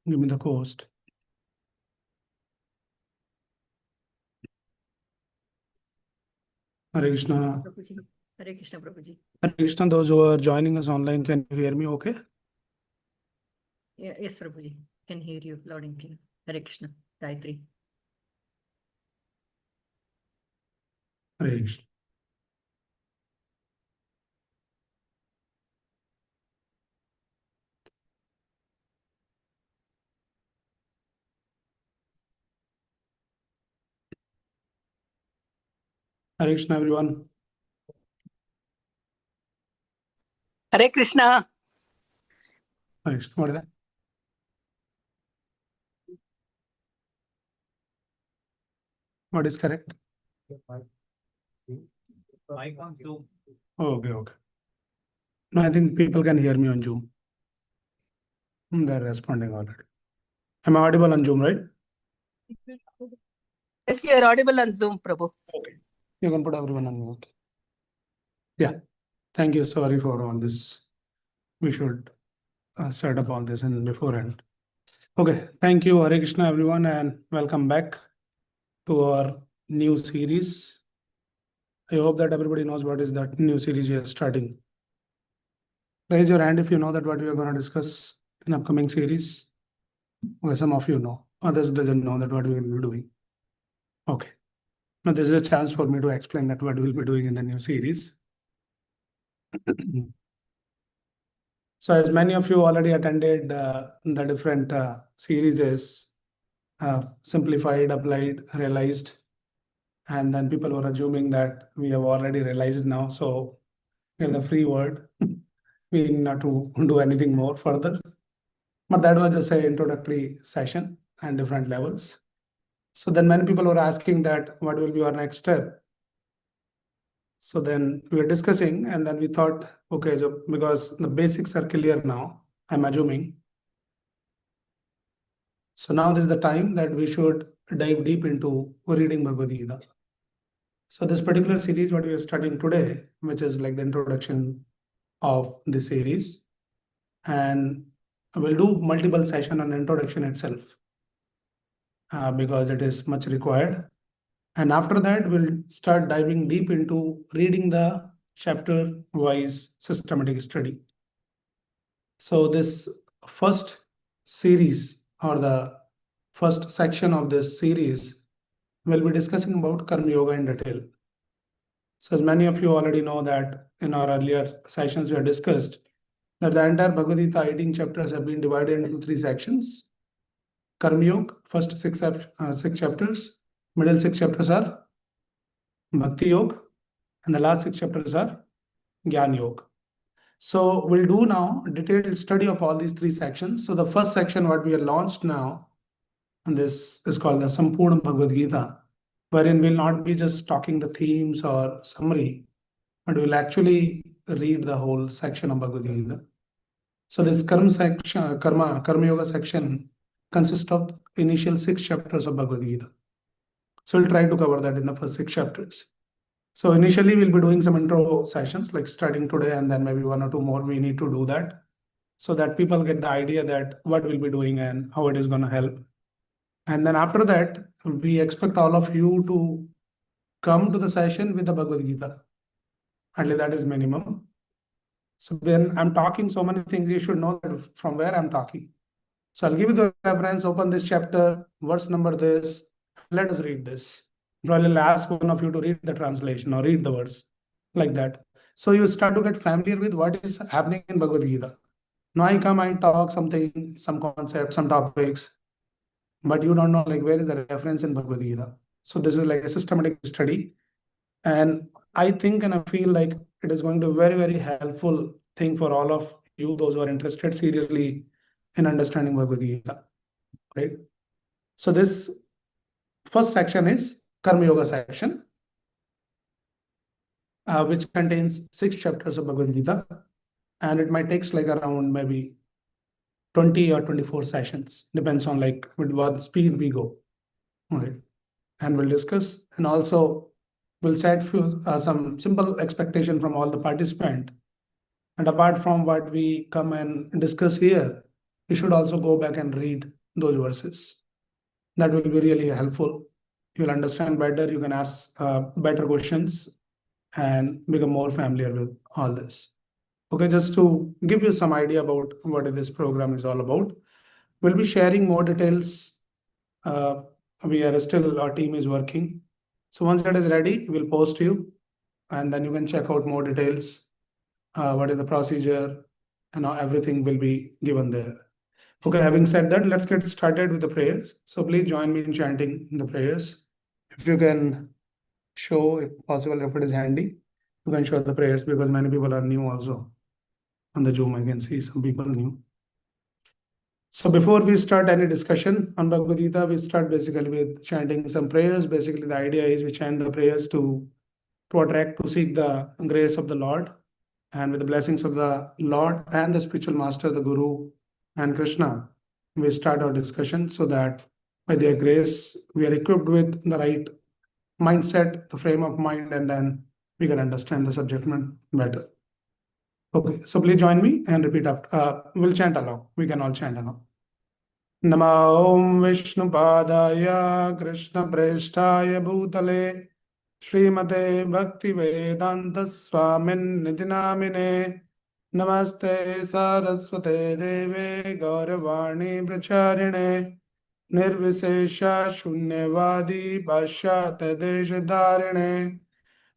Give me the host. Hare Krishna. Prabhuji. Hare Krishna, Prabhuji. Hare Krishna, those who are joining us online, can you hear me okay? Yes, Prabhuji. Can hear you loud and clear. Hare Krishna. Gayatri. Hare Krishna. Hare Krishna, everyone. Hare Krishna. Hare Krishna. What is that? What is correct? Mic on Zoom. Okay. No, I think people can hear me on Zoom. They're responding already. Am I audible on Zoom, right? Yes, you are audible on Zoom, Prabhu. Okay. You can put everyone on mute. Yeah. Thank you. Sorry for all this. We should set up all this in beforehand. Okay. Thank you, Hare Krishna, everyone, and welcome back to our new series. I hope that everybody knows what is that new series we are starting. Raise your hand if you know that what we are going to discuss in upcoming series. Okay, some of you know. Others doesn't know that what we will be doing. Okay. Now this is a chance for me to explain that what we'll be doing in the new series. So as many of you already attended the different series, simplified, applied, realized, and then people were assuming that we have already realized now. So we're the free word. We need not to do anything more further. But that was just an introductory session and different levels. So then many people were asking that what will be our next step? So then we were discussing, and then we thought, okay, so because the basics are clear now, I'm assuming. So now this is the time that we should dive deep into reading Bhagavad Gita. So this particular series, what we are studying today, which is like the introduction of the series, and we'll do multiple session on introduction itself because it is much required. And after that, we'll start diving deep into reading the chapter-wise systematic study. So this first series or the first section of this series will be discussing about Karma Yoga in detail. So as many of you already know that in our earlier sessions we have discussed that the entire Bhagavad Gita 18 chapters have been divided into 3 sections. Karma Yoga, first 6 chapters, middle 6 chapters are Bhakti Yoga, and the last 6 chapters are Jnana Yoga. So we'll do now detailed study of all these 3 sections. So the first section what we have launched now, and this is called the Sampurna Bhagavad Gita, wherein we'll not be just talking the themes or summary, but we'll actually read the whole section of Bhagavad Gita. So this Karma Yoga section consists of initial 6 chapters of Bhagavad Gita. So we'll try to cover that in the first 6 chapters. So initially we'll be doing some intro sessions like starting today, and then maybe 1 or 2 more we need to do that so that people get the idea that what we'll be doing and how it is going to help. And then after that, we expect all of you to come to the session with the Bhagavad Gita. At least that is minimum. So when I'm talking so many things, you should know that from where I'm talking. So I'll give you the reference, open this chapter, verse number this, let us read this. Probably I'll ask one of you to read the translation or read the verse like that. So you start to get familiar with what is happening in Bhagavad Gita. Now I come, I talk something, some concepts, some topics, but you don't know like where is the reference in Bhagavad Gita. So this is like a systematic study. And I think and I feel like it is going to be very, very helpful thing for all of you, those who are interested seriously in understanding Bhagavad Gita, right? So this first section is Karma Yoga section, which contains 6 chapters of Bhagavad Gita, and it might take like around maybe 20 or 24 sessions, depends on like with what speed we go, right? And we'll discuss, and also we'll set some simple expectation from all the participants. And apart from what we come and discuss here, you should also go back and read those verses. That will be really helpful. You'll understand better, you can ask better questions and become more familiar with all this. Okay, just to give you some idea about what this program is all about, we'll be sharing more details. Our team is working. So once that is ready, we'll post you, and then you can check out more details. What is the procedure, and everything will be given there. Okay, having said that, let's get started with the prayers. So please join me in chanting the prayers. If you can show, if possible, if it is handy, you can show the prayers, because many people are new also. On the Zoom, I can see some people new. So before we start any discussion on Bhagavad Gita, we start basically with chanting some prayers. Basically, the idea is we chant the prayers to attract, to seek the grace of the Lord, and with the blessings of the Lord and the spiritual master, the Guru and Krishna, we start our discussion, so that by their grace, we are equipped with the right mindset, the frame of mind, and then we can understand the subject matter better. Okay, so please join me and repeat after. We'll chant along. We can all chant along. Nama Om Vishnu Padaya Krishna Prestaya Bhutale Srimate Bhakti Vedanta Swamin Nidinamine Namaste Saraswate Deve Gauravani Pracharine Nirvisesha Shunyavadi Bhashyate Deshadarine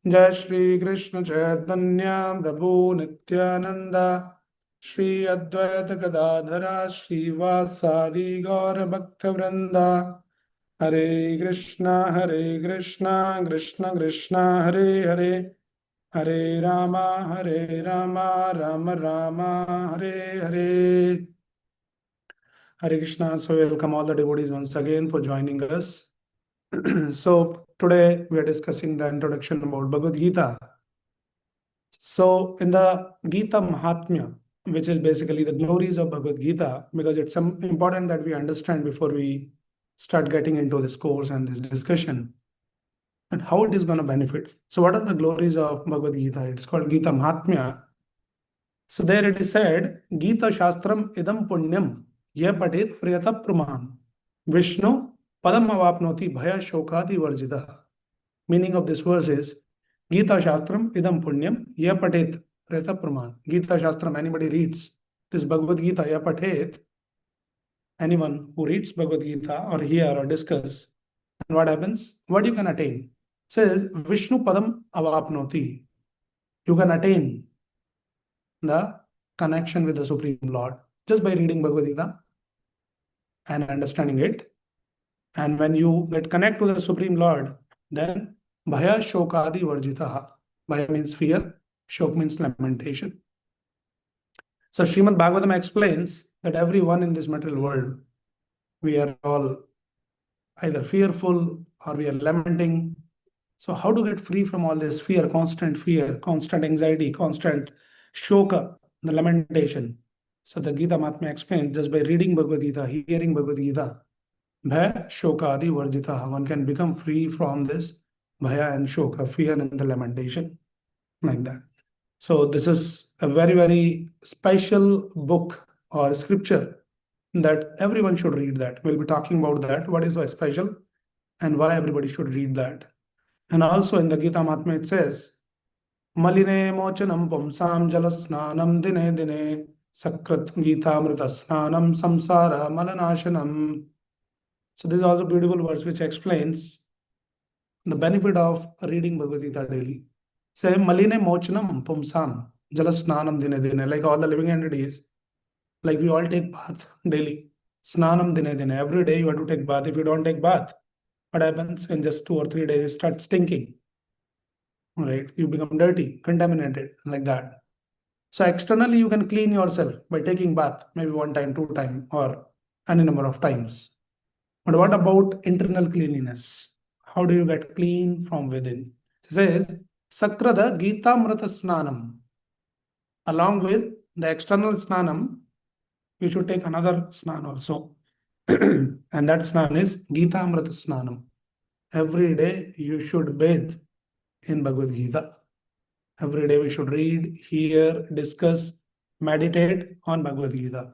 Jai Shri Krishna Chaitanya Prabhu Nityananda Shri Advaita Gadadhara Shri Vasadi Gaura Bhakta Vrinda Hare Krishna Krishna Krishna Hare Hare Hare Rama Rama Rama Hare Hare. Hare Krishna. So welcome all the devotees once again for joining us. So today we are discussing the introduction about Bhagavad Gita. So in the Gita Mahatmya, which is basically the glories of Bhagavad Gita, because it's important that we understand before we start getting into this course and this discussion, and how it is going to benefit. So what are the glories of Bhagavad Gita? It's called Gita Mahatmya. So there it is said, Gita Shastram idam punyam ye patit priyata praman Vishnu padam avapnoti bhaya shokati varjita. Meaning of this verse is, Gita Shastram idam punyam ye patit priyata praman. Gita Shastram, anybody reads this Bhagavad Gita, ye patit, anyone who reads Bhagavad Gita or hear or discuss, and what happens? What you can attain? It says, Vishnu padam avapnoti. You can attain the connection with the Supreme Lord just by reading Bhagavad Gita and understanding it. And when you get connected to the Supreme Lord, then Bhaya Shokadi Varjitaha. Bhaya means fear, Shok means lamentation. So Srimad Bhagavatam explains that everyone in this material world, we are all either fearful or we are lamenting. So how to get free from all this fear, constant anxiety, constant shoka, the lamentation? So the Gita Mahatmya explains, just by reading Bhagavad Gita, hearing Bhagavad Gita, Bhaya Shokadi Varjitaha, one can become free from this Bhaya and Shoka, fear and the lamentation, like that. So this is a very, very special book or scripture that everyone should read that. We'll be talking about that, what is so special and why everybody should read that. And also in the Gita Mahatmya it says, Maline mochanam pumsam jalasnanam dine dine sakrat Gita amrita snanam samsara malanashanam. So this is also a beautiful verse which explains the benefit of reading Bhagavad Gita daily. Say, Maline mochanam pumsam jalasnanam dine dine. Like all the living entities, like we all take bath daily. Snanam dine dine. Every day you have to take bath. If you don't take bath, what happens? In just 2 or 3 days, you start stinking. Right? You become dirty, contaminated, like that. So externally, you can clean yourself by taking bath, maybe 1 time, 2 times, or any number of times. But what about internal cleanliness? How do you get clean from within? It says, Sakrada Gita Mrata Snanam. Along with the external snanam, you should take another snan also. And that snan is Gita Amrita Snanam. Every day you should bathe in Bhagavad Gita. Every day we should read, hear, discuss, meditate on Bhagavad Gita.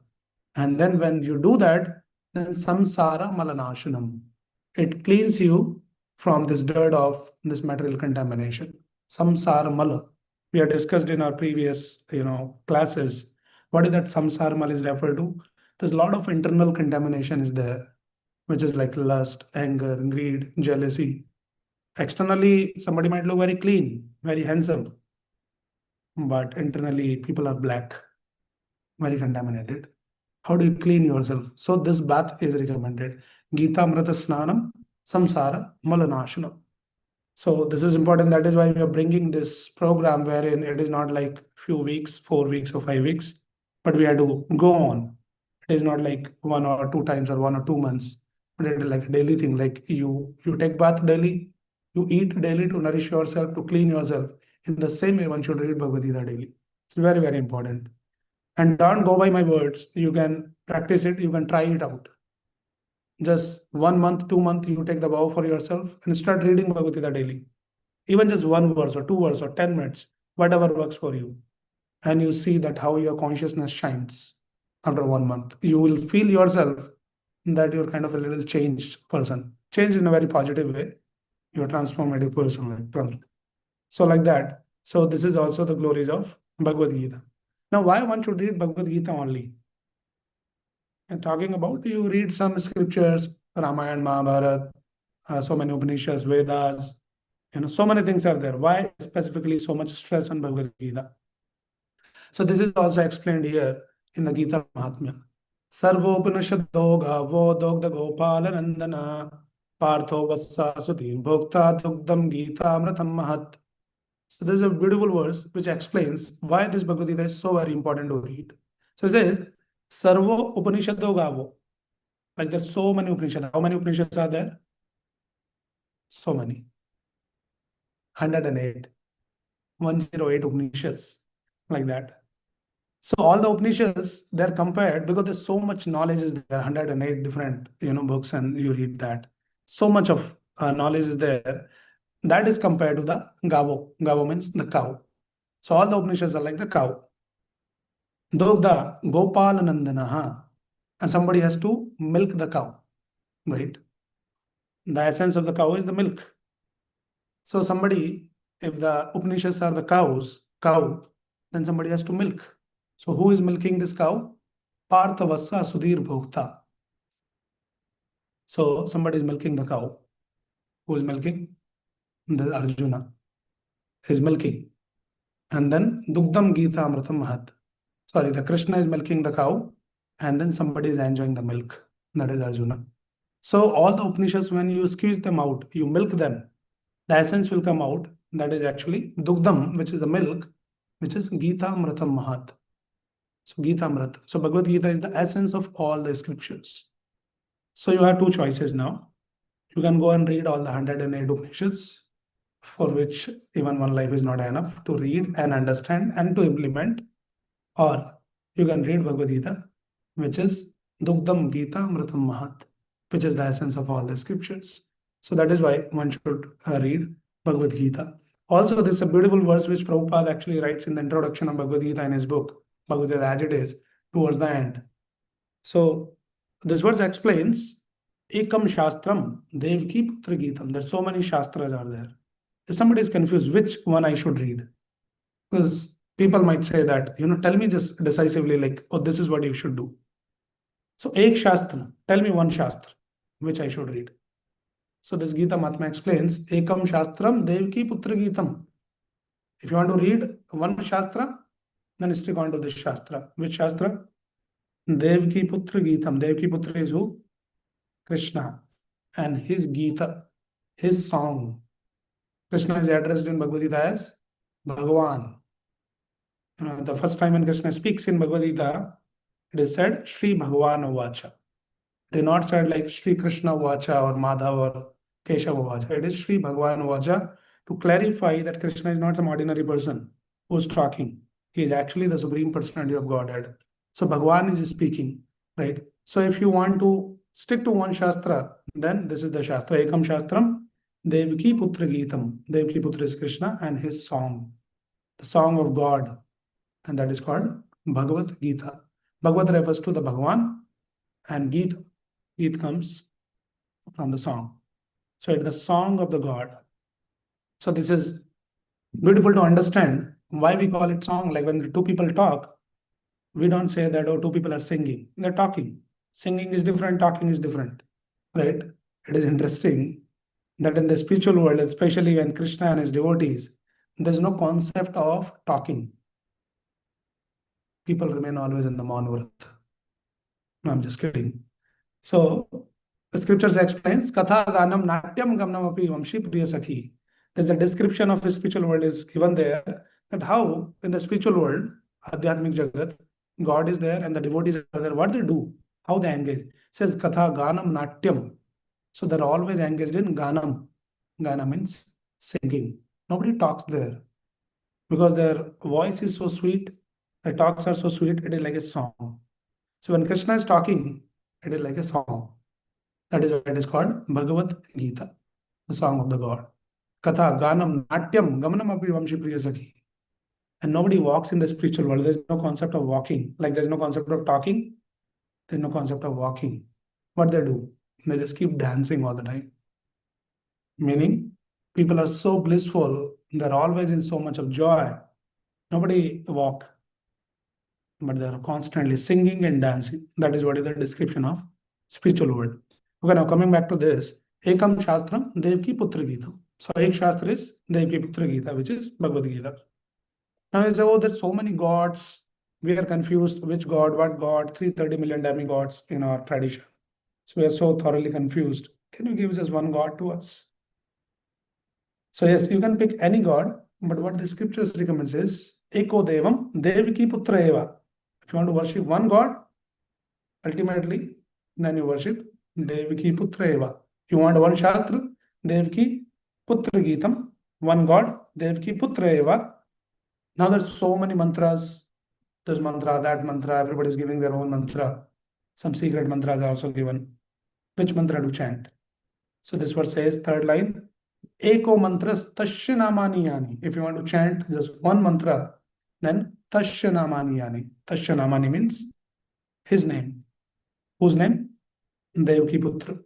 And then when you do that, then samsara malanashanam. It cleans you from this dirt of this material contamination. Samsara mala. We have discussed in our previous, classes. What is that samsara mala is referred to? There's a lot of internal contamination is there, which is like lust, anger, greed, jealousy. Externally, somebody might look very clean, very handsome, but internally, people are black, very contaminated. How do you clean yourself? So this bath is recommended. Gita Amrita Snanam Samsara Malanashanam. So this is important. That is why we are bringing this program wherein it is not like few weeks, 4 weeks or 5 weeks, but we have to go on. It is not like 1 or 2 times or 1 or 2 months, but it is like a daily thing. Like you take bath daily, you eat daily to nourish yourself, to clean yourself. In the same way, one should read Bhagavad Gita daily. It's very, very important. And don't go by my words. You can practice it. You can try it out. Just 1 month, 2 months, you take the vow for yourself and start reading Bhagavad Gita daily. Even just 1 verse or 2 verse or 10 minutes, whatever works for you. And you see that how your consciousness shines after 1 month. You will feel yourself that you're kind of a little changed person. Changed in a very positive way. You're a transformative person. So like that. So this is also the glories of Bhagavad Gita. Now, why one should read Bhagavad Gita only? And talking about, you read some scriptures, Ramayana, Mahabharata, so many Upanishads, Vedas, so many things are there. Why specifically so much stress on Bhagavad Gita? So this is also explained here in the Gita Mahatmya. Sarvopanishado gavo dogda gopala nandana partho vassa sudhir bhokta dugdam gita amratam mahat. So there's a beautiful verse which explains why this Bhagavad Gita is so very important to read. So it says, Sarvo Upanishado Gavo. Like there's so many Upanishads. How many Upanishads are there? So many. 108. 108 Upanishads. Like that. So all the Upanishads, they're compared because there's so much knowledge is there. 108 different, books, and you read that. So much of knowledge is there. That is compared to the Gavo. Gavo means the cow. So all the Upanishads are like the cow. Dogda Gopal Nandanaha. And somebody has to milk the cow, right? The essence of the cow is the milk. So somebody, if the Upanishads are the cow, then somebody has to milk. So who is milking this cow? Partha Vassa Sudhir Bhokta. So somebody is milking the cow. Who is milking? The Arjuna is milking. And then Dugdam Gita Amritam Mahat. Sorry, the Krishna is milking the cow, and then somebody is enjoying the milk. That is Arjuna. So all the Upanishads, when you squeeze them out, you milk them, the essence will come out. That is actually Dugdam, which is the milk, which is Gita Amritam Mahat. So Gita Amrit. So Bhagavad Gita is the essence of all the scriptures. So you have two choices now. You can go and read all the 108 Upanishads, for which even one life is not enough to read and understand and to implement. Or you can read Bhagavad Gita, which is Dugdam Gita Amritam Mahat, which is the essence of all the scriptures. So that is why one should read Bhagavad Gita. Also, this is a beautiful verse which Prabhupada actually writes in the introduction of Bhagavad Gita in his book, Bhagavad Gita as it is, towards the end. So this verse explains, Ekam Shastram Devki Putra Gitam. There's so many Shastras are there. If somebody is confused, which one I should read? Because people might say that, tell me just decisively, like, oh, this is what you should do. So, Ek Shastra, tell me one Shastra, which I should read. So, this Gita Mahatma explains, Ekam Shastram Devki Putra Gitam. If you want to read one Shastra, then stick on to this Shastra. Which Shastra? Devki Putra Gitam. Devki Putra is who? Krishna. And his Gita, his song. Krishna is addressed in Bhagavad Gita as Bhagavan. The first time when Krishna speaks in Bhagavad Gita, it is said Shri Bhagavan Vacha. It is not said like Shri Krishna Vacha or Madhav or Keshava Vacha. It is Shri Bhagavan Vacha to clarify that Krishna is not some ordinary person who is talking. He is actually the Supreme Personality of Godhead. So Bhagavan is speaking, right? So if you want to stick to one Shastra, then this is the Shastra. Ekam Shastram, Devaki Putra Gitam. Devaki Putra is Krishna and his song, the song of God. And that is called Bhagavad Gita. Bhagavad refers to the Bhagavan, and Gita Geet comes from the song. So it's the song of the God. So this is beautiful to understand why we call it song. Like when the two people talk, we don't say that, oh, two people are singing. They're talking. Singing is different, talking is different, right? It is interesting that in the spiritual world, especially when Krishna and his devotees, there's no concept of talking. People remain always in the Maunavrat. No, I'm just kidding. So the scriptures explains Katha Ganam Natyam Gamnam Api Vamshi Priya Sakhi. There's a description of the spiritual world is given there, that how in the spiritual world, Adhyatmic Jagat, God is there and the devotees are there. What they do, how they engage. It says Katha Ganam Natyam. So they're always engaged in Ganam. Gana means singing. Nobody talks there because their voice is so sweet, their talks are so sweet, it is like a song. So when Krishna is talking, it is like a song. That is why it is called Bhagavad Gita, the song of the God. Katha, Ganam, Natyam, Gamanam Api Vamshi Priya Sakhi. And nobody walks in the spiritual world. There's no concept of walking. Like there's no concept of talking. There's no concept of walking. What they do? They just keep dancing all the time. Meaning, people are so blissful. They're always in so much of joy. Nobody walk, but they're constantly singing and dancing. That is what is the description of spiritual world. Okay, now coming back to this, Ekam Shastram Devki Putra Gita. So Ek Shastra is Devki Putra Gita, which is Bhagavad Gita. Now you say, oh, there's so many gods. We are confused. Which god, what god? 330 million demigods in our tradition. So we are so thoroughly confused. Can you give just one god to us? So yes, you can pick any god, but what the scriptures recommends is Eko Devam Devki Putra Eva. If you want to worship one god, ultimately, then you worship Devki Putra Eva. You want one Shastra, Devki Putra Gitam, one god, Devki Putra Eva. Now there's so many mantras, this mantra, that mantra, everybody's giving their own mantra. Some secret mantras are also given. Which mantra to chant? So this verse says, third line, Eko mantras tasya namani yani. If you want to chant just one mantra, then tasya namani yani. Tasya namani means his name. Whose name? Devki Putra.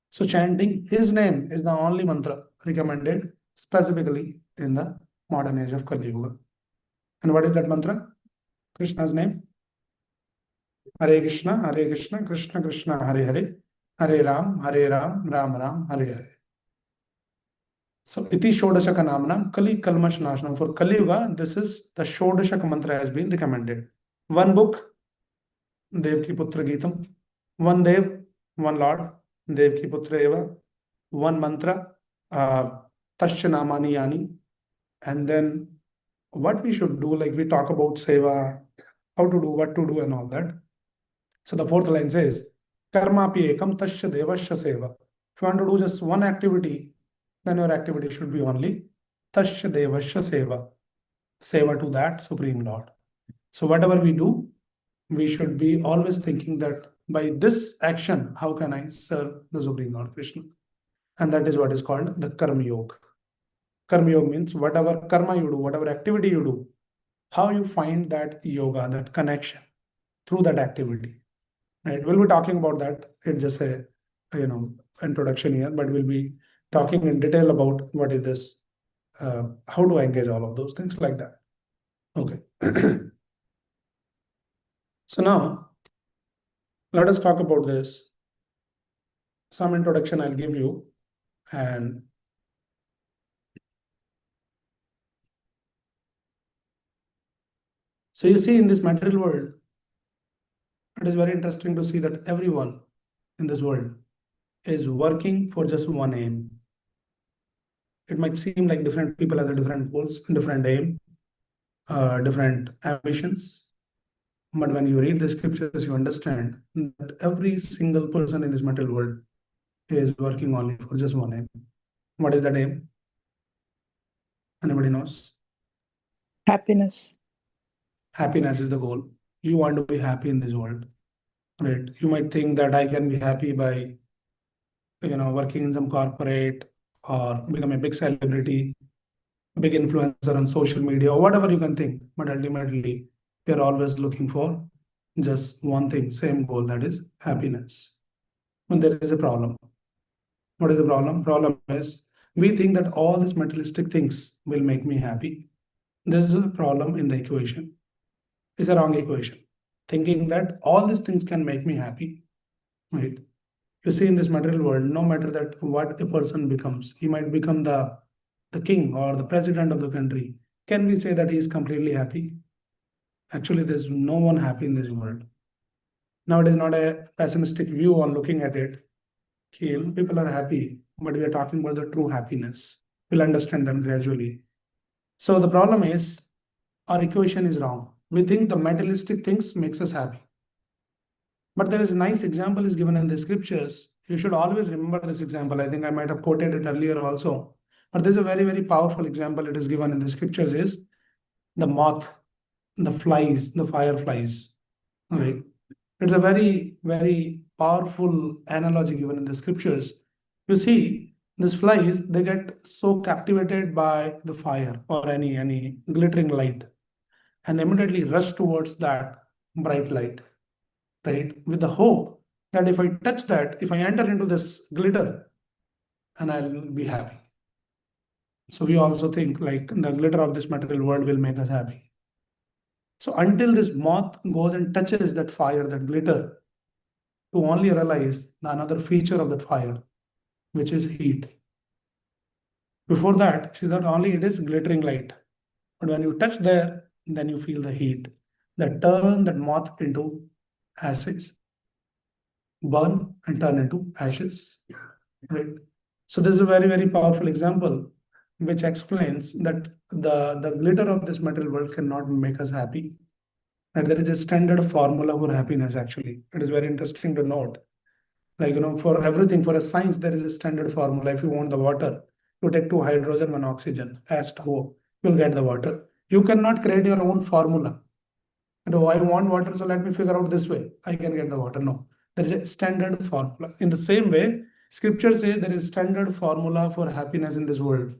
So chanting his name is the only mantra recommended specifically in the modern age of Kali Yuga. And what is that mantra? Krishna's name. Hare Krishna, Krishna Krishna, Hare Hare, Hare Ram, Ram Ram, Hare Hare. So iti Shodashaka Namnam Kali Kalmash Nashnam. For Kali Yuga, this is the Shodashaka mantra has been recommended. One book, Devki Putra Gitam. One Dev, one Lord, Devki Putra Eva. One mantra, Tasya Namani Yani. And then what we should do, like we talk about seva, how to do, what to do and all that. So the fourth line says, Karma pi ekam tasya devasya seva. If you want to do just one activity, then your activity should be only tasya devasya seva. Seva to that Supreme Lord. So whatever we do, we should be always thinking that by this action, how can I serve the Supreme Lord Krishna? And that is what is called the Karma Yoga. Karma Yoga means whatever karma you do, whatever activity you do, how you find that yoga, that connection through that activity. Right? We'll be talking about that. It's just a introduction here, but we'll be talking in detail about what is this, how to engage all of those things like that. Okay. So now, let us talk about this. Some introduction I'll give you, and so you see in this material world, it is very interesting to see that everyone in this world is working for just one aim. It might seem like different people have different goals, different aim, different ambitions. But when you read the scriptures, you understand that every single person in this material world is working only for just one aim. What is that aim? Anybody knows? Happiness. Happiness is the goal. You want to be happy in this world, right? You might think that I can be happy by, working in some corporate or become a big celebrity, big influencer on social media, or whatever you can think. But ultimately, you're always looking for just one thing, same goal, that is happiness. But there is a problem. What is the problem? Problem is we think that all these materialistic things will make me happy. This is a problem in the equation. It's a wrong equation. Thinking that all these things can make me happy, right? You see, in this material world, no matter that what a person becomes, he might become the king or the president of the country. Can we say that he is completely happy? Actually, there's no one happy in this world. Now, it is not a pessimistic view on looking at it. Okay, people are happy, but we are talking about the true happiness. We'll understand them gradually. So the problem is our equation is wrong. We think the materialistic things makes us happy. But there is a nice example is given in the scriptures. You should always remember this example. I think I might have quoted it earlier also. But there's a very, very powerful example it is given in the scriptures is the moth, the flies, the fireflies. Right? It's a very, very powerful analogy given in the scriptures. You see, these flies, they get so captivated by the fire or any glittering light, and they immediately rush towards that bright light, right? With the hope that if I touch that, if I enter into this glitter, and I'll be happy. So we also think like the glitter of this material world will make us happy. So until this moth goes and touches that fire, that glitter, to only realize another feature of that fire, which is heat. Before that, she thought only it is glittering light. But when you touch there, then you feel the heat that turn that moth into ashes, burn and turn into ashes. Right? So this is a very, very powerful example which explains that the glitter of this material world cannot make us happy. And there is a standard formula for happiness, actually. It is very interesting to note. Like, for everything, for a science, there is a standard formula. If you want the water, you take 2 hydrogen, 1 oxygen, H2O, you'll get the water. You cannot create your own formula. Oh, I want water, so let me figure out this way. I can get the water. No, there is a standard formula. In the same way, scripture says there is standard formula for happiness in this world.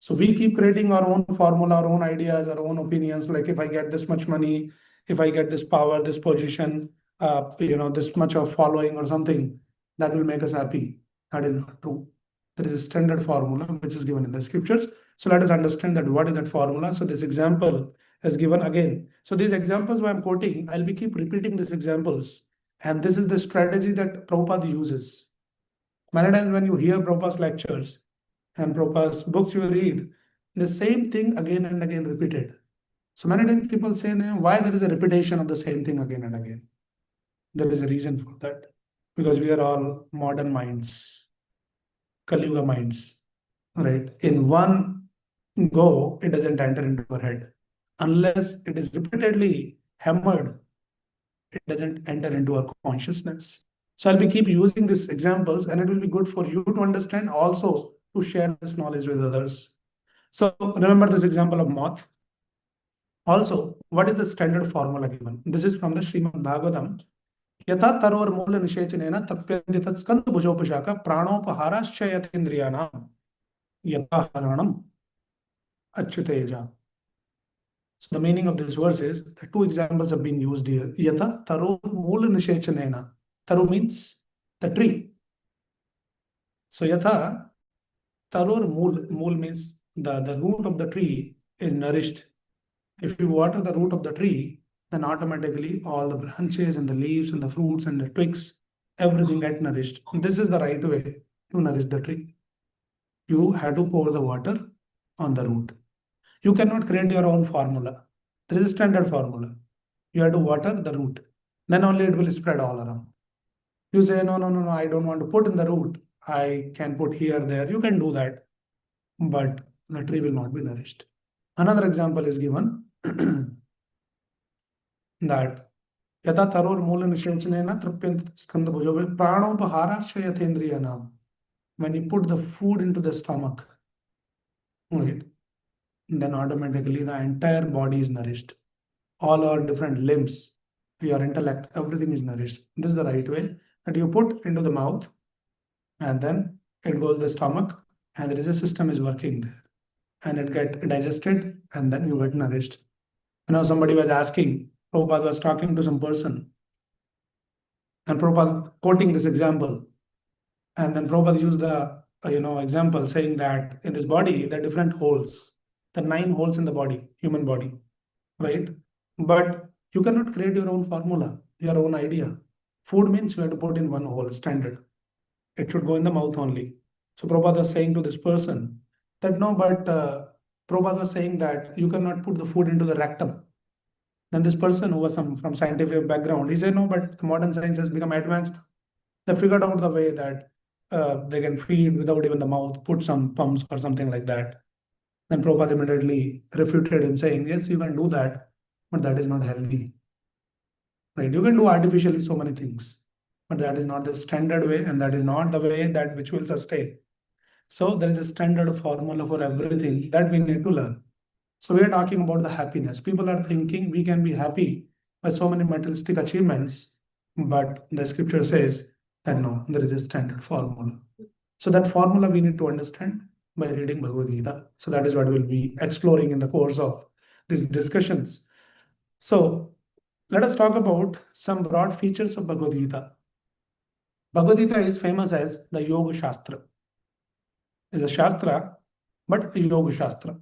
So we keep creating our own formula, our own ideas, our own opinions. Like if I get this much money, if I get this power, this position, this much of following or something, that will make us happy. That is not true. There is a standard formula which is given in the scriptures. So let us understand that what is that formula. So this example is given again. So these examples I'm quoting, I'll be keep repeating these examples. And this is the strategy that Prabhupada uses. Many times when you hear Prabhupada's lectures and Prabhupada's books you read, the same thing again and again repeated. So many times people say, why there is a repetition of the same thing again and again? There is a reason for that. Because we are all modern minds, Kali Yuga minds, right? In one go, it doesn't enter into our head. Unless it is repeatedly hammered, it doesn't enter into our consciousness. So I'll be keep using these examples, and it will be good for you to understand, also to share this knowledge with others. So remember this example of moth. Also, what is the standard formula given? This is from the Srimad Bhagavatam. Yatha taror mula nishechanena tapyanti tat skanda bhujopashaka pranopaharaschya yatindriyanam yatha haranam achyuteja. So the meaning of this verse is the 2 examples have been used here. Yatha taror mula nishechanena. Taru means the tree. So yatha taror mool means the root of the tree is nourished. If you water the root of the tree, then automatically all the branches and the leaves and the fruits and the twigs, everything get nourished. This is the right way to nourish the tree. You have to pour the water on the root. You cannot create your own formula. There is a standard formula. You have to water the root. Then only it will spread all around. You say, no, I don't want to put in the root. I can put here, there. You can do that. But the tree will not be nourished. Another example is given that yata taror mula nishechanena trapyant skanda bhujove pranopaharaschya yathendriyanam. When you put the food into the stomach, right, then automatically the entire body is nourished. All our different limbs, your intellect, everything is nourished. This is the right way that you put into the mouth, and then it goes to the stomach, and there is a system is working there, and it get digested, and then you get nourished. Somebody was asking, Prabhupada was talking to some person, And Prabhupada quoting this example. And then Prabhupada used the example saying that in this body, there are different holes, the 9 holes in the body, human body, right? But you cannot create your own formula, your own idea. Food means you have to put in one hole, standard. It should go in the mouth only. So Prabhupada was saying to this person that no, but Prabhupada was saying that you cannot put the food into the rectum. Then this person who was from scientific background, he said, no, but the modern science has become advanced. They figured out the way that they can feed without even the mouth, put some pumps or something like that. Then Prabhupada immediately refuted him, saying, yes, you can do that, but that is not healthy. Right? You can do artificially so many things, but that is not the standard way, and that is not the way that which will sustain. So there is a standard formula for everything that we need to learn. So we are talking about the happiness. People are thinking we can be happy by so many materialistic achievements, but the scripture says that no, there is a standard formula. So that formula we need to understand by reading Bhagavad Gita. So that is what we'll be exploring in the course of these discussions. So let us talk about some broad features of Bhagavad Gita. Bhagavad Gita is famous as the Yoga Shastra. It's a Shastra, but a Yoga Shastra.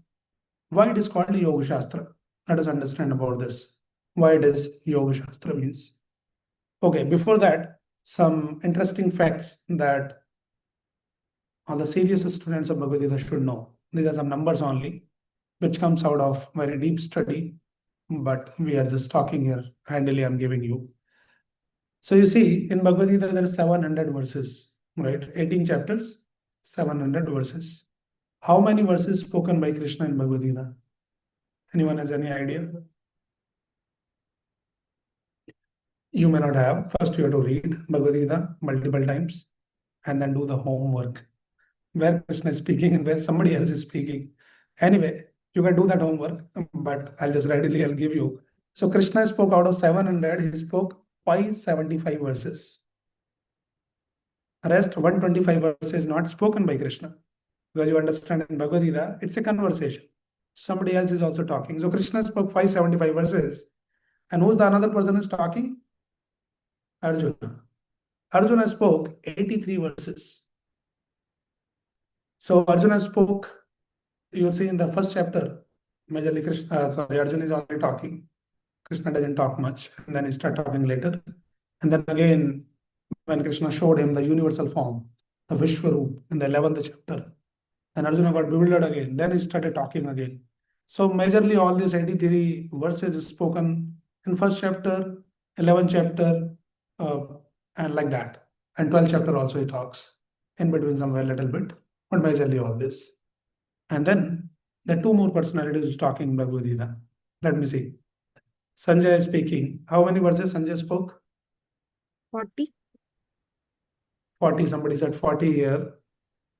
Why it is called Yoga Shastra? Let us understand about this. Why it is Yoga Shastra means. Okay, before that, some interesting facts that all the serious students of Bhagavad Gita should know. These are some numbers only, which comes out of very deep study, but we are just talking here, handily I'm giving you. So you see, in Bhagavad Gita, there are 700 verses, right? 18 chapters, 700 verses. How many verses spoken by Krishna in Bhagavad Gita? Anyone has any idea? You may not have. First, you have to read Bhagavad Gita multiple times and then do the homework where Krishna is speaking and where somebody else is speaking. Anyway, you can do that homework, but I'll give you. So Krishna spoke out of 700, he spoke 575 verses. Rest 125 verses is not spoken by Krishna. Because you understand in Bhagavad Gita, it's a conversation. Somebody else is also talking. So Krishna spoke 575 verses. And who's the another person who's talking? Arjuna. Arjuna spoke 83 verses. So Arjuna spoke, you'll see in the first chapter, majorly Arjuna is only talking. Krishna doesn't talk much. And then he starts talking later. And then again, when Krishna showed him the universal form, the Vishwaroop, in the 11th chapter, then Arjuna got bewildered again. Then he started talking again. So majorly all these 83 verses is spoken in first chapter, 11th chapter, and like that. And 12th chapter also he talks. In between somewhere a little bit, but majorly all this. And then the 2 more personalities is talking in Bhagavad Gita. Let me see. Sanjay is speaking. How many verses Sanjay spoke? 40. 40. Somebody said 40 here.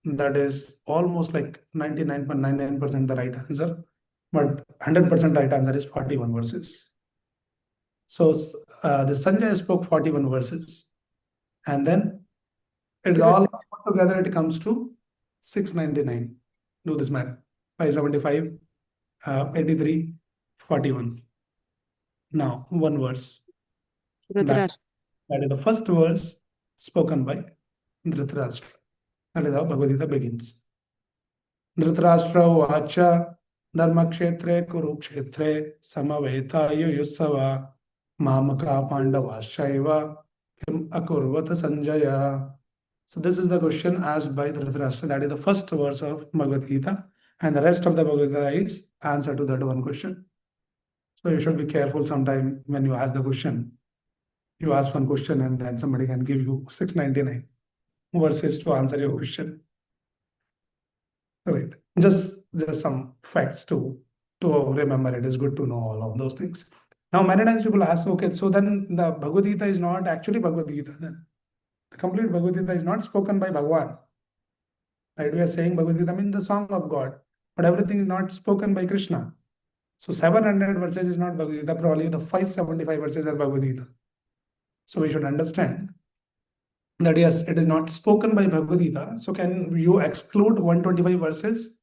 That is almost like 99.99% the right answer. But 100% right answer is 41 verses. So the Sanjay spoke 41 verses. And then it's all put together, it comes to 699. Do this math. 575, 83, 41. Now, one verse. That is the first verse spoken by Dhritarashtra. That is how Bhagavad Gita begins. Dhritarashtra vacha dharmakshetre kurukshetre samaveta yuyusava mamaka pandavaschaiva kim akurvata sanjaya. So this is the question asked by Dhritarashtra. That is the first verse of Bhagavad Gita. And the rest of the Bhagavad Gita is answer to that one question. So you should be careful sometime when you ask the question. You ask one question and then somebody can give you 699 verses to answer your question. Right. Just some facts to remember. It is good to know all of those things. Now, many times people ask, okay, so then the Bhagavad Gita is not actually Bhagavad Gita then. The complete Bhagavad Gita is not spoken by Bhagavan. Right? We are saying Bhagavad Gita means the song of God, but everything is not spoken by Krishna. So 700 verses is not Bhagavad Gita, probably the 575 verses are Bhagavad Gita. So we should understand that yes, it is not spoken by Bhagavad Gita. So can you exclude 125 verses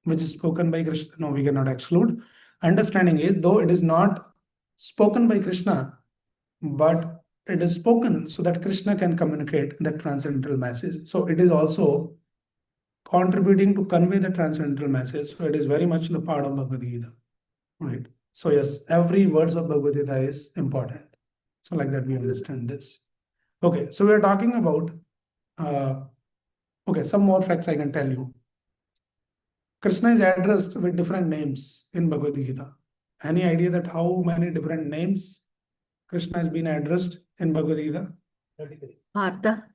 which is spoken by Krishna? No, we cannot exclude. Understanding is, though it is not spoken by Krishna, but it is spoken so that Krishna can communicate the transcendental message. So it is also contributing to convey the transcendental message. So it is very much the part of Bhagavad Gita, right? So yes, every words of Bhagavad Gita is important. So like that we understand this. Okay, so we are talking about, okay, some more facts I can tell you. Krishna is addressed with different names in Bhagavad Gita. Any idea that how many different names Krishna has been addressed in Bhagavad Gita? Partha.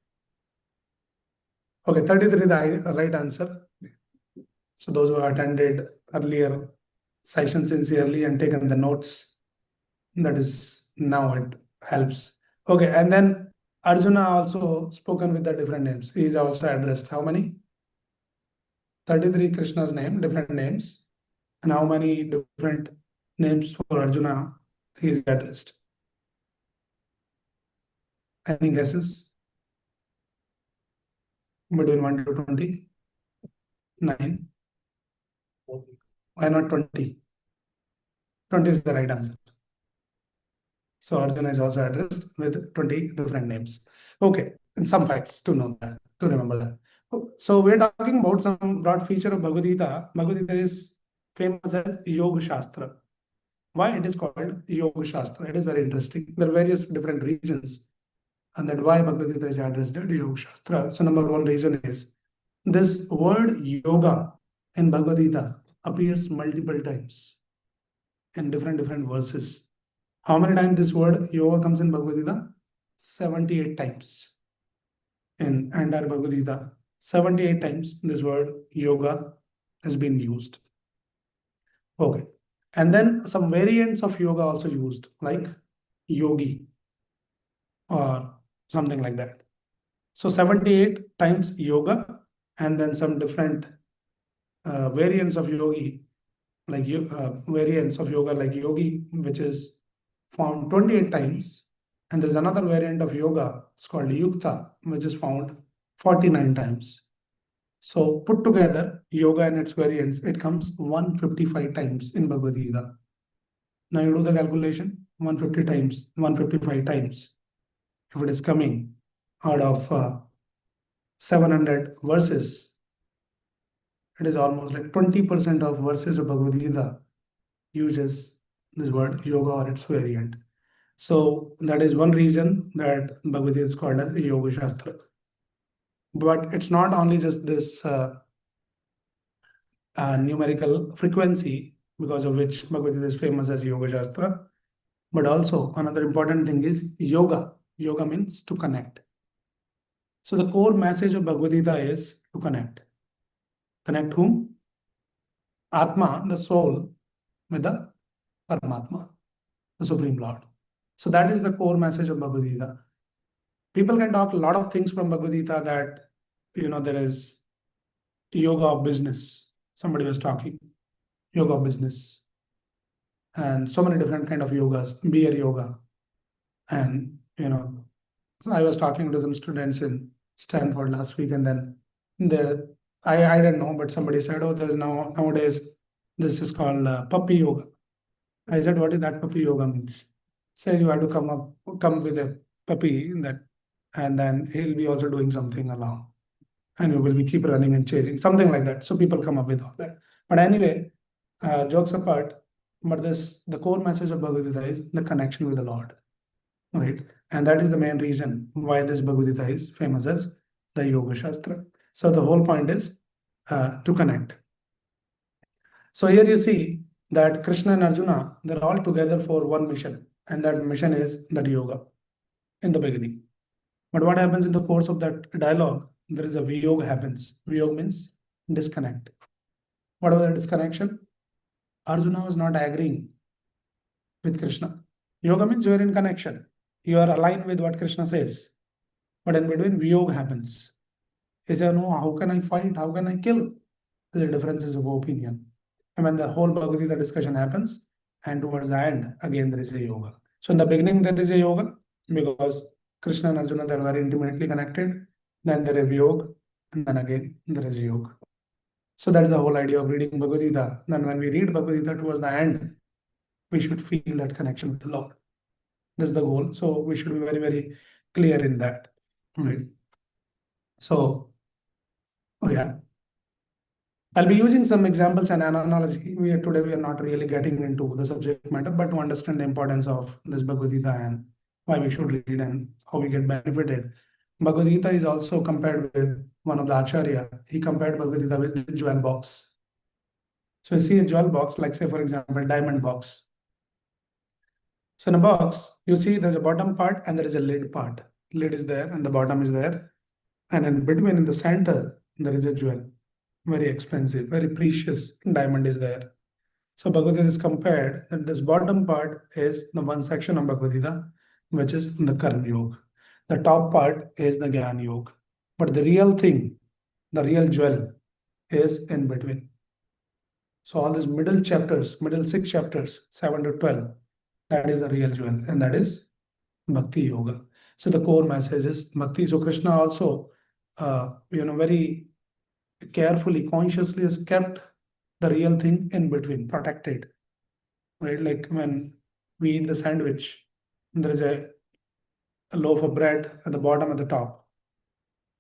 Okay, 33 is the right answer. So those who attended earlier session sincerely and taken the notes, that is now it helps. Okay, and then Arjuna also spoken with the different names. He is also addressed. How many? 33 Krishna's name, different names. And how many different names for Arjuna he is addressed? Any guesses? Between 1 to 20? 9. Why not 20? 20 is the right answer. So Arjuna is also addressed with 20 different names. Okay, and some facts to know that, to remember that. So we're talking about some broad feature of Bhagavad Gita. Bhagavad Gita is famous as Yoga Shastra. Why it is called Yoga Shastra? It is very interesting. There are various different reasons, and that why Bhagavad Gita is addressed as Yoga Shastra. So number one reason is this word yoga in Bhagavad Gita appears multiple times in different verses. How many times this word yoga comes in Bhagavad Gita? 78 times in entire Bhagavad Gita. 78 times this word yoga has been used. Okay. And then some variants of yoga also used, like yogi or something like that. So 78 times yoga, and then some different variants of yogi, like variants of yoga like yogi, which is found 28 times. And there's another variant of yoga, it's called yukta, which is found 49 times. So put together yoga and its variants, it comes 155 times in Bhagavad Gita. Now you do the calculation, 150 times, 155 times. If it is coming out of 700 verses, it is almost like 20% of verses of Bhagavad Gita uses this word yoga or its variant. So that is one reason that Bhagavad Gita is called as a Yoga Shastra. But it's not only just this numerical frequency because of which Bhagavad Gita is famous as Yoga Shastra, but also another important thing is yoga. Yoga means to connect. So the core message of Bhagavad Gita is to connect. Connect whom? Atma, the soul, with the Paramatma, the Supreme Lord. So that is the core message of Bhagavad Gita. People can talk a lot of things from Bhagavad Gita that, there is yoga of business. Somebody was talking, yoga of business. And so many different kind of yogas, beer yoga. And, so I was talking to some students in Stanford last week, and then I don't know, but somebody said, oh, there's nowadays, this is called puppy yoga. I said, what is that puppy yoga means? Say you have to come with a puppy and then he'll be also doing something along. And you will be keep running and chasing, something like that. So people come up with all that. But anyway, jokes apart, but the core message of Bhagavad Gita is the connection with the Lord. Right? And that is the main reason why this Bhagavad Gita is famous as the Yoga Shastra. So the whole point is to connect. So here you see that Krishna and Arjuna, they're all together for one mission. And that mission is that yoga in the beginning. But what happens in the course of that dialogue? There is a viyog happens. Viyog means disconnect. What was the disconnection? Arjuna was not agreeing with Krishna. Yoga means you are in connection. You are aligned with what Krishna says. But in between, viyog happens. He said, no, how can I fight? How can I kill? There are differences of opinion. And when the whole Bhagavad Gita discussion happens, and towards the end, again, there is a yoga. So in the beginning, there is a yoga because Krishna and Arjuna, they are very intimately connected. Then there is yoga, and then again, there is yoga. So that's the whole idea of reading Bhagavad Gita. Then when we read Bhagavad Gita towards the end, we should feel that connection with the Lord. This is the goal. So we should be very, very clear in that. Right. So, yeah. I'll be using some examples and an analogy. Today we are not really getting into the subject matter, but to understand the importance of this Bhagavad Gita and why we should read and how we get benefited. Bhagavad Gita is also compared with one of the Acharya. He compared Bhagavad Gita with the jewel box. So you see a jewel box, like say for example, diamond box. So in a box, you see there's a bottom part and there is a lid part. Lid is there and the bottom is there. And in between, in the center, there is a jewel. Very expensive, very precious diamond is there. So Bhagavad Gita is compared that this bottom part is the one section of Bhagavad Gita, which is the Karma Yoga. The top part is the Jnana Yoga. But the real thing, the real jewel is in between. So all these middle chapters, middle 6 chapters, 7 to 12, that is the real jewel, and that is Bhakti Yoga. So the core message is Bhakti. So Krishna also, very carefully, consciously has kept the real thing in between, protected. Right? Like when we eat the sandwich, there is a loaf of bread at the bottom, at the top.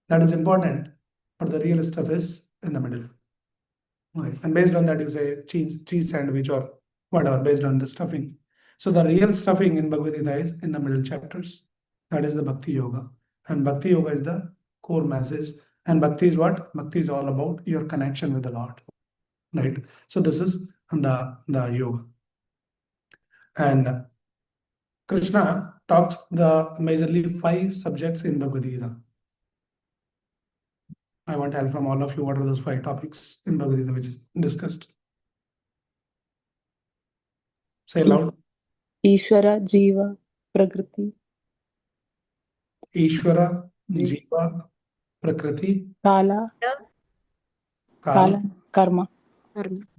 That is important, but the real stuff is in the middle. Right. And based on that, you say cheese sandwich or whatever, based on the stuffing. So the real stuffing in Bhagavad Gita is in the middle chapters. That is the Bhakti Yoga. And Bhakti Yoga is the core message. And Bhakti is what? Bhakti is all about your connection with the Lord. Right. So this is the yoga. And Krishna talks the majorly 5 subjects in Bhagavad Gita. I want help from all of you. What are those 5 topics in Bhagavad Gita which is discussed? Say loud. Ishvara, Jiva, Prakriti, Ishvara, Ji- Jiva, Prakriti, Kala, Kala, Karma.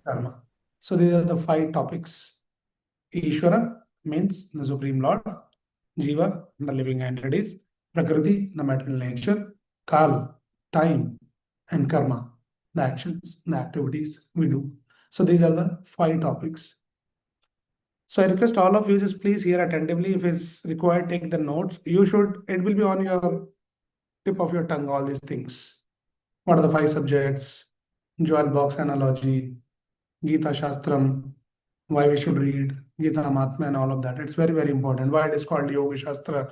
Karma. So these are the 5 topics. Ishvara means the Supreme Lord. Jiva, the living entities. Prakriti, the material nature. Kal, time. And Karma, the actions, the activities we do. So these are the 5 topics. So I request all of you just please hear attentively. If it's required, take the notes. It will be on your tip of your tongue, all these things. What are the 5 subjects? Jewel box analogy, Gita Shastram, why we should read, Gita Mahatmya and all of that. It's very, very important. Why it is called Yoga Shastra.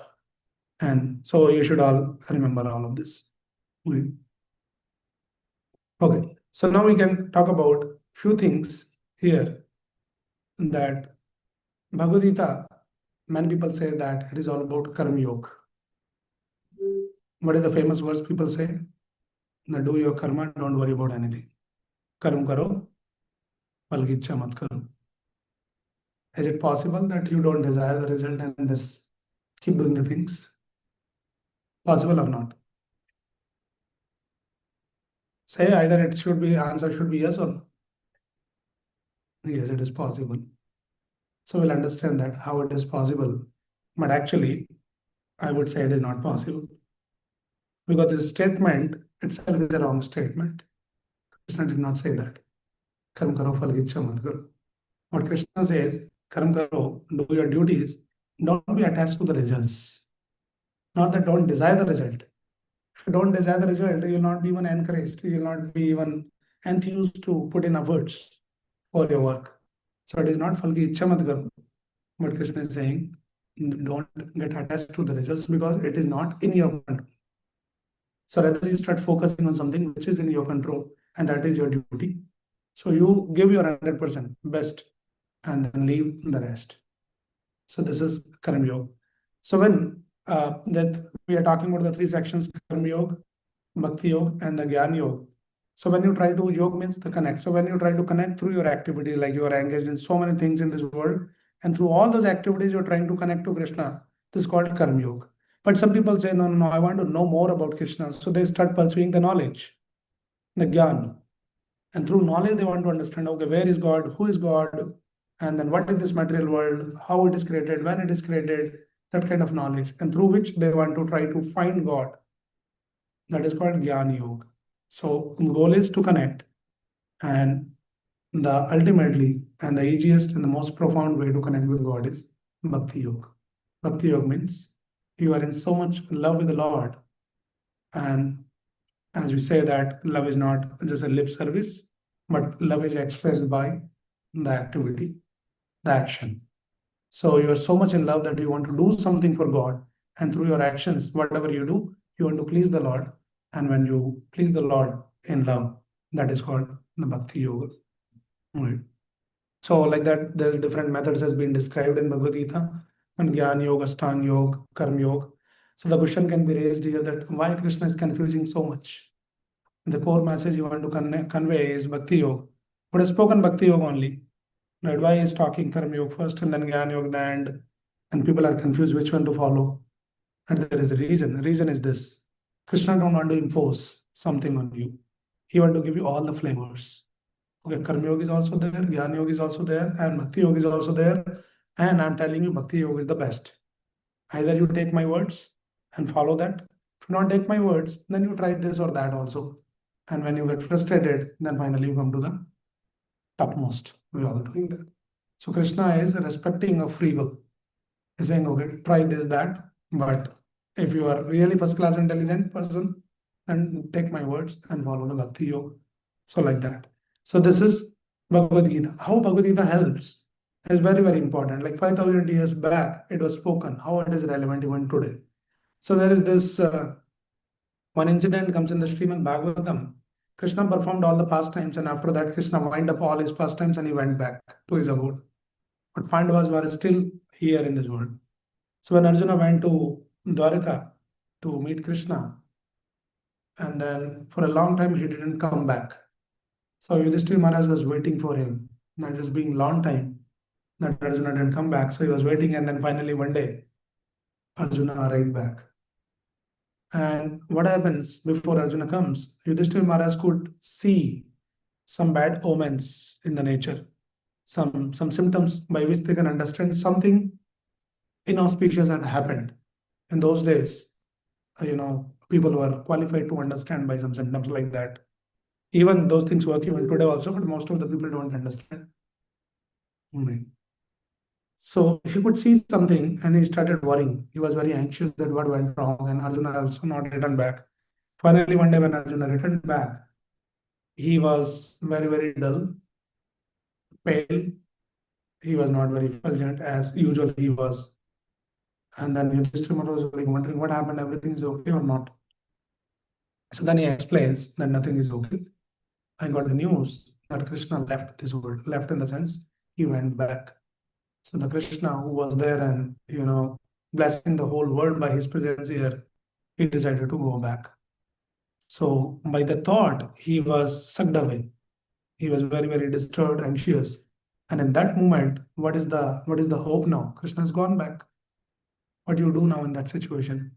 And so you should all remember all of this. Okay, so now we can talk about few things here that Bhagavad Gita, many people say that it is all about Karma Yoga. What is the famous words people say? Now do your karma, don't worry about anything. Karma karo, phal ki ichcha mat karo. Is it possible that you don't desire the result and this keep doing the things? Possible or not? Say either it should be, answer should be yes or no. Yes, it is possible. So we'll understand that how it is possible. But actually, I would say it is not possible. Because this statement itself is a wrong statement. Krishna did not say that. Karma karo, phal ki ichcha mat karo. What Krishna says, karma karo, do your duties, don't be attached to the results. Not that don't desire the result. If you don't desire the result, you will not be even encouraged. You will not be even enthused to put in efforts for your work. So it is not phal ki ichcha mat karo. But Krishna is saying, don't get attached to the results because it is not in your control. So rather you start focusing on something which is in your control and that is your duty. So you give your 100% best and then leave the rest. So this is Karma Yoga. So when that we are talking about the 3 sections, Karma Yoga, Bhakti Yoga and the Jnana Yoga. So when you try to, yoga means the connect. So when you try to connect through your activity, like you are engaged in so many things in this world, and through all those activities you're trying to connect to Krishna, this is called Karma Yoga. But some people say, no, I want to know more about Krishna. So they start pursuing the knowledge, the Jnana. And through knowledge, they want to understand, okay, where is God, who is God, and then what is this material world, how it is created, when it is created, that kind of knowledge. And through which they want to try to find God. That is called Jnana Yoga. So the goal is to connect. And the ultimately and the easiest and the most profound way to connect with God is Bhakti Yoga. Bhakti Yoga means you are in so much love with the Lord. And as we say that love is not just a lip service, but love is expressed by the activity, the action. So you are so much in love that you want to do something for God. And through your actions, whatever you do, you want to please the Lord. And when you please the Lord in love, that is called the Bhakti Yoga. Right. So like that, there's different methods has been described in Bhagavad Gita, and Gyan Yoga, Ashtanga Yoga, Karma Yoga. So the question can be raised here that why Krishna is confusing so much. The core message you want to convey is Bhakti Yoga. But has spoken Bhakti Yoga only. Right? Why is talking Karma Yoga first and then Gyan Yoga the end? And people are confused which one to follow. And there is a reason. The reason is this. Krishna don't want to impose something on you. He want to give you all the flavors. Okay, Karma Yoga is also there, Jnana Yoga is also there, and Bhakti Yoga is also there. And I'm telling you, Bhakti Yoga is the best. Either you take my words and follow that. If you not take my words, then you try this or that also. And when you get frustrated, then finally you come to the topmost. We're all doing that. So Krishna is respecting a free will. He's saying, okay, try this, that. But if you are really first class intelligent person, then take my words and follow the Bhakti Yoga. So like that. So this is Bhagavad Gita. How Bhagavad Gita helps is very, very important. Like 5,000 years back, it was spoken. How it is relevant even today. So there is this one incident comes in the Srimad Bhagavatam. Krishna performed all the pastimes, and after that, Krishna wind up all his pastimes and he went back to his abode. But Pandavas were still here in this world. So when Arjuna went to Dwarka to meet Krishna, and then for a long time he didn't come back. So Yudhishthira Maharaj was waiting for him. That was being long time that Arjuna didn't come back. So he was waiting, and then finally one day Arjuna arrived back. And what happens before Arjuna comes? Yudhishthira Maharaj could see some bad omens in the nature, some symptoms by which they can understand something inauspicious had happened. In those days, people were qualified to understand by some symptoms like that. Even those things work even today also, but most of the people don't understand. Right. So he could see something and he started worrying. He was very anxious that what went wrong, and Arjuna also not returned back. Finally, one day when Arjuna returned back, he was very, very dull, pale. He was not very effulgent as usual he was. And then Yudhishthira was like wondering what happened, everything is okay or not. So then he explains that nothing is okay. I got the news that Krishna left this world, left in the sense he went back. So the Krishna who was there and, blessing the whole world by his presence here, he decided to go back. So by the thought, he was sucked away. He was very, very disturbed, anxious. And in that moment, what is the hope now? Krishna has gone back. What do you do now in that situation?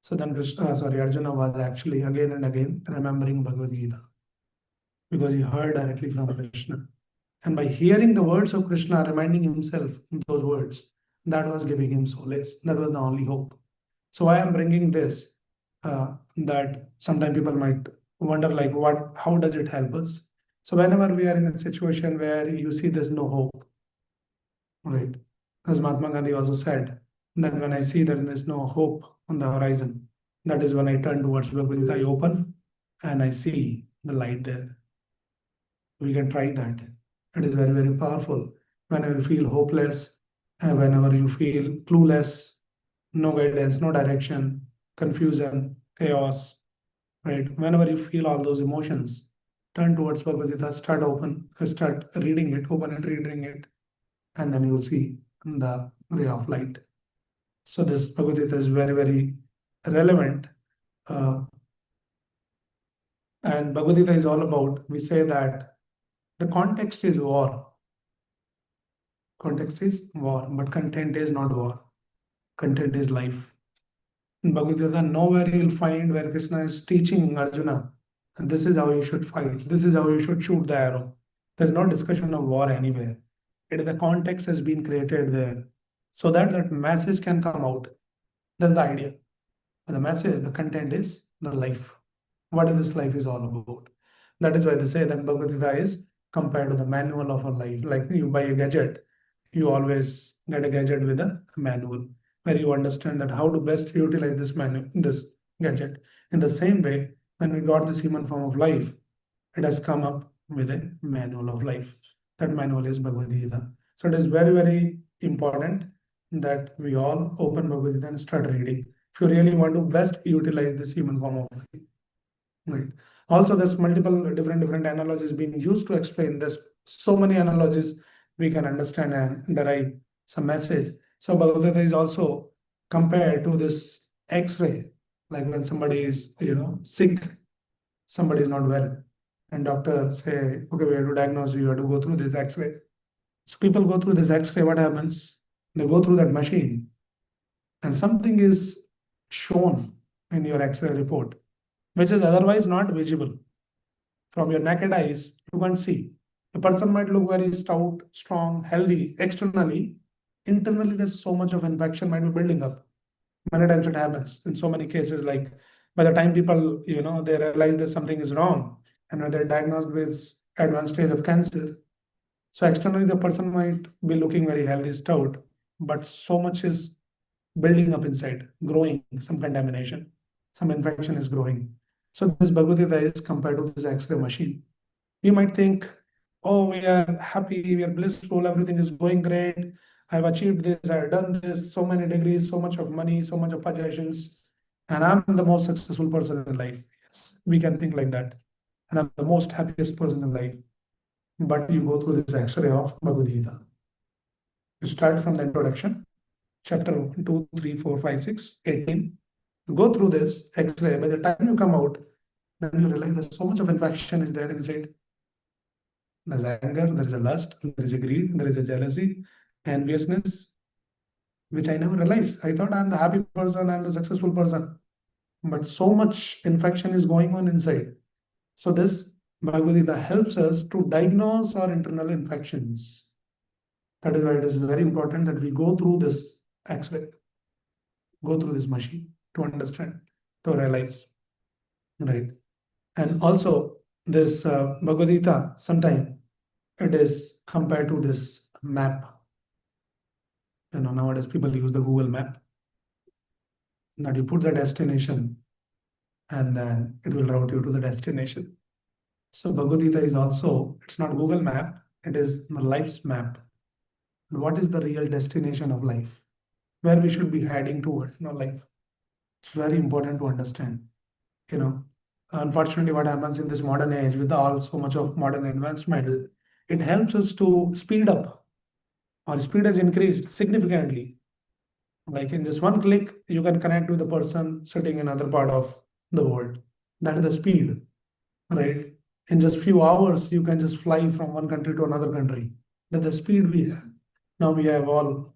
So then Arjuna was actually again and again remembering Bhagavad Gita, because he heard directly from Krishna. And by hearing the words of Krishna, reminding himself those words, that was giving him solace. That was the only hope. So why I'm bringing this, that sometimes people might wonder like, how does it help us? So whenever we are in a situation where you see there's no hope, right? As Mahatma Gandhi also said, that when I see that there's no hope on the horizon, that is when I turn towards Bhagavad Gita, I open and I see the light there. We can try that. It is very, very powerful. Whenever you feel hopeless, and whenever you feel clueless, no guidance, no direction, confusion, chaos, right? Whenever you feel all those emotions, turn towards Bhagavad Gita, start reading it, open and reading it, and then you will see the ray of light. So this Bhagavad Gita is very, very relevant. And Bhagavad Gita is all about, we say that the context is war. Context is war, but content is not war. Content is life. In Bhagavad Gita, nowhere you will find where Krishna is teaching Arjuna, and this is how you should fight. This is how you should shoot the arrow. There's no discussion of war anywhere. The context has been created there so that that message can come out. That's the idea. But the message, the content is the life. What this life is all about. That is why they say that Bhagavad Gita is compared to the manual of a life. Like you buy a gadget, you always get a gadget with a manual. where you understand that how to best utilize this gadget. In the same way, when we got this human form of life, it has come up with a manual of life. That manual is Bhagavad Gita. So it is very, very important that we all open Bhagavad Gita and start reading. If you really want to best utilize this human form of life. Right. Also, there's multiple different analogies being used to explain this. So many analogies we can understand and derive some message. So Bhagavad Gita is also compared to this X-ray, like when somebody is, sick, somebody is not well, and doctor say, okay, we have to diagnose you, you have to go through this X-ray. So people go through this X-ray, what happens? They go through that machine and something is shown in your X-ray report, which is otherwise not visible. From your naked eyes, you can't see. A person might look very stout, strong, healthy externally. Internally, there's so much of infection might be building up. Many times it happens in so many cases, like by the time people, they realize that something is wrong and when they're diagnosed with advanced stage of cancer. So externally, the person might be looking very healthy, stout, but so much is building up inside, growing, some contamination, some infection is growing. So this Bhagavad Gita is compared to this X-ray machine. You might think, oh, we are happy, we are blissful, everything is going great. I've achieved this, I've done this, so many degrees, so much of money, so much of possessions, and I'm the most successful person in life. Yes, we can think like that. And I'm the most happiest person in life. But you go through this X-ray of Bhagavad Gita. You start from the introduction, chapter 1, 2, 3, 4, 5, 6, 18. You go through this X-ray. By the time you come out, then you realize that so much of infection is there inside. There's anger, there is a lust, there is a greed, there is a jealousy, enviousness, which I never realized. I thought I'm the happy person, I'm the successful person. But so much infection is going on inside. So this Bhagavad Gita helps us to diagnose our internal infections. That is why it is very important that we go through this X-ray, go through this machine to understand, to realize, right? And also this Bhagavad Gita, sometimes it is compared to this map. Nowadays people use the Google map. That you put the destination and then it will route you to the destination. So Bhagavad Gita is also, it's not Google map, it is the life's map. What is the real destination of life? Where we should be heading towards in our life. It's very important to understand. Unfortunately, what happens in this modern age with all so much of modern advancement, it helps us to speed up. Our speed has increased significantly. Like in just one click, you can connect with the person sitting in another part of the world. That is the speed, right? In just few hours, you can just fly from one country to another country. That's the speed we have. Now we have all,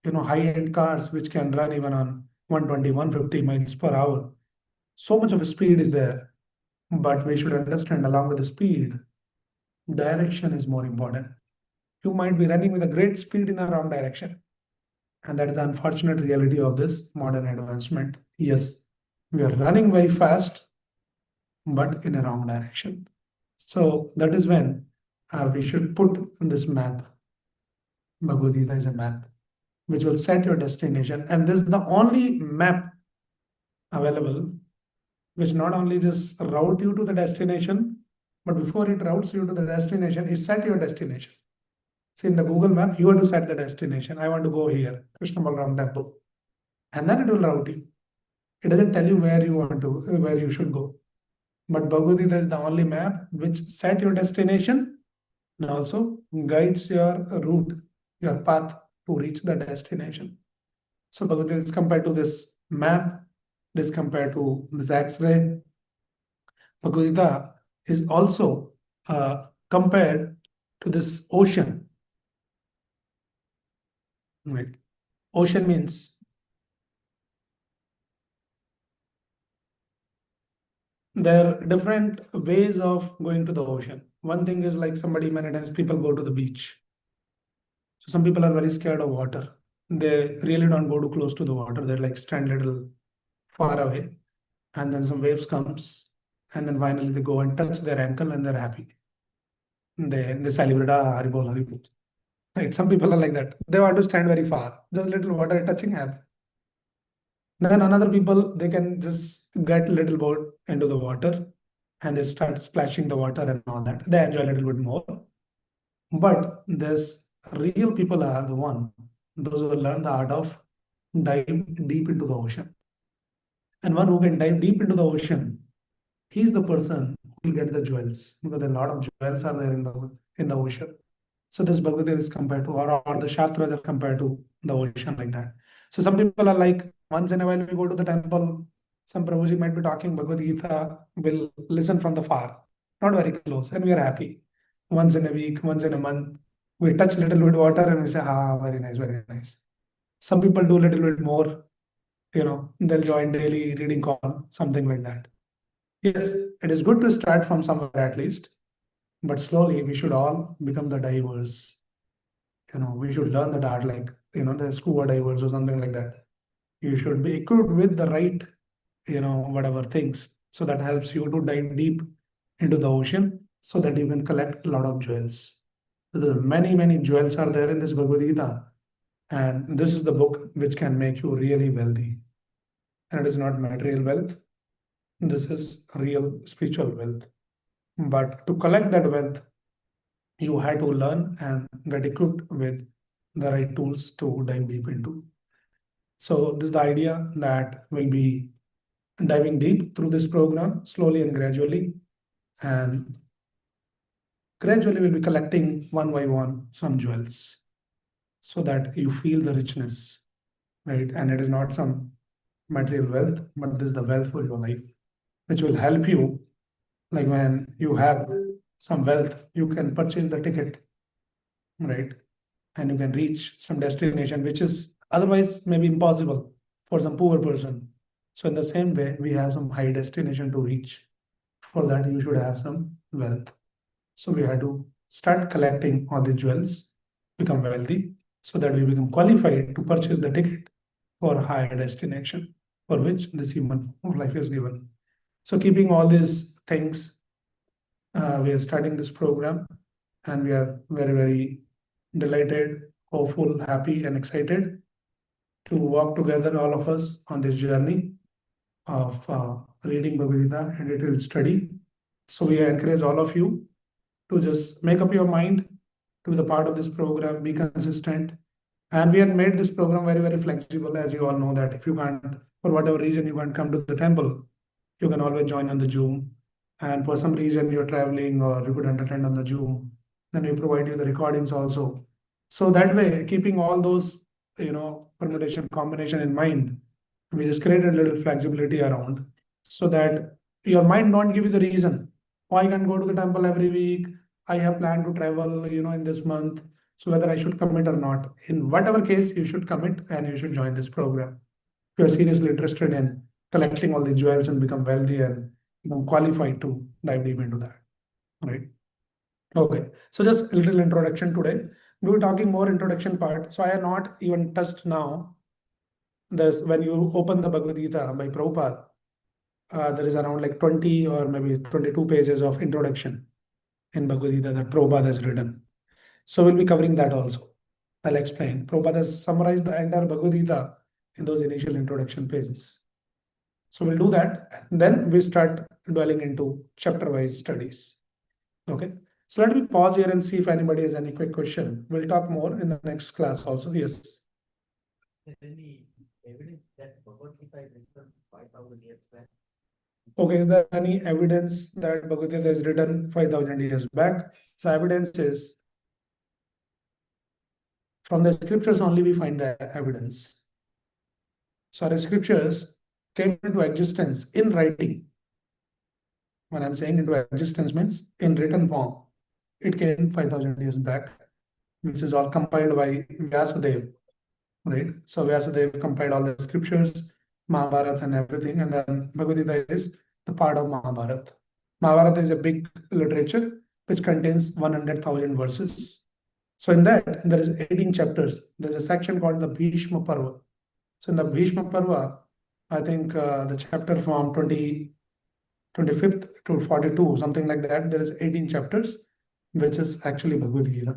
high-end cars which can run even on 120, 150 miles per hour. So much of speed is there. But we should understand along with the speed, direction is more important. You might be running with a great speed in a wrong direction. And that is the unfortunate reality of this modern advancement. Yes, we are running very fast, but in a wrong direction. So that is when we should put this map. Bhagavad Gita is a map which will set your destination. And this is the only map available which not only just route you to the destination, but before it routes you to the destination, it set your destination. See, in the Google map, you have to set the destination. I want to go here, Krishna Balaram temple. And then it will route you. It doesn't tell you where you should go. But Bhagavad Gita is the only map which set your destination and also guides your route, your path to reach the destination. So Bhagavad Gita is compared to this map, it is compared to this X-ray. Bhagavad Gita is also compared to this ocean. Right. Ocean means there are different ways of going to the ocean. One thing is like many times people go to the beach. So some people are very scared of water. They really don't go too close to the water. They like stand little far away. And then some waves comes. And then finally they go and touch their ankle and they're happy. They celebrate, Haribol, Haribol. Right, some people are like that. They want to stand very far. Just little water touching happen. Then another people, they can just get a little bit into the water and they start splashing the water and all that. They enjoy a little bit more. But there's real people are the one, those who learn the art of dive deep into the ocean. And one who can dive deep into the ocean, he's the person who will get the jewels because a lot of jewels are there in the ocean. So this Bhagavad Gita is compared to, or the Shastras are compared to the ocean like that. So some people are like, once in a while we go to the temple, some Prabhuji might be talking Bhagavad Gita, will listen from the far, not very close, and we are happy. Once in a week, once in a month, we touch little bit water and we say, ah, very nice, very nice. Some people do little bit more, they'll join daily reading call, something like that. Yes, it is good to start from somewhere at least, but slowly we should all become the divers. We should learn that art like, the scuba divers or something like that. You should be equipped with the right, whatever things. So that helps you to dive deep into the ocean so that you can collect a lot of jewels. So there are many, many jewels are there in this Bhagavad Gita. And this is the book which can make you really wealthy. And it is not material wealth. This is real spiritual wealth. But to collect that wealth, you had to learn and get equipped with the right tools to dive deep into. So this is the idea that we'll be diving deep through this program slowly and gradually. And gradually we'll be collecting one by one some jewels so that you feel the richness, right? And it is not some material wealth, but this is the wealth for your life, which will help you. Like when you have some wealth, you can purchase the ticket, right? And you can reach some destination, which is otherwise maybe impossible for some poor person. So in the same way, we have some high destination to reach. For that, you should have some wealth. So we have to start collecting all the jewels, become wealthy, so that we become qualified to purchase the ticket for higher destination, for which this human life is given. So keeping all these things, we are starting this program, and we are very, very delighted, hopeful, happy, and excited to walk together, all of us, on this journey of reading Bhagavad Gita and detailed study. So we encourage all of you to just make up your mind to be the part of this program, be consistent. And we have made this program very, very flexible, as you all know that if you can't, for whatever reason, you can't come to the temple, you can always join on the Zoom. And for some reason you're traveling or you couldn't attend on the Zoom, then we provide you the recordings also. So that way, keeping all those, permutation combination in mind, we just created a little flexibility around so that your mind don't give you the reason why I can go to the temple every week. I have planned to travel, in this month. So whether I should commit or not, in whatever case, you should commit and you should join this program. If you're seriously interested in collecting all the jewels and become wealthy and become qualified to dive deep into that, right? Okay, so just a little introduction today. We'll be talking more introduction part. So I have not even touched now. There's when you open the Bhagavad Gita by Prabhupada, there is around like 20 or maybe 22 pages of introduction in Bhagavad Gita that Prabhupada has written. So we'll be covering that also. I'll explain. Prabhupada has summarized the entire Bhagavad Gita in those initial introduction pages. So we'll do that. And then we start dwelling into chapter-wise studies. Okay. So let me pause here and see if anybody has any quick question. We'll talk more in the next class also. Yes. Is there any evidence that Bhagavad Gita is written 5,000 years back? Okay, is there any evidence that Bhagavad Gita is written 5,000 years back? So evidence is from the scriptures only we find the evidence. So the scriptures came into existence in writing. When I'm saying into existence means in written form. It came 5,000 years back, which is all compiled by Vyasadeva, right? So Vyasadeva compiled all the scriptures, Mahabharata and everything, and then Bhagavad Gita is the part of Mahabharata. Mahabharata is a big literature which contains 100,000 verses. So in that, there is 18 chapters. There's a section called the Bhishma Parva. So in the Bhishma Parva, I think the chapter from 25th to 42, something like that, there is 18 chapters, which is actually Bhagavad Gita.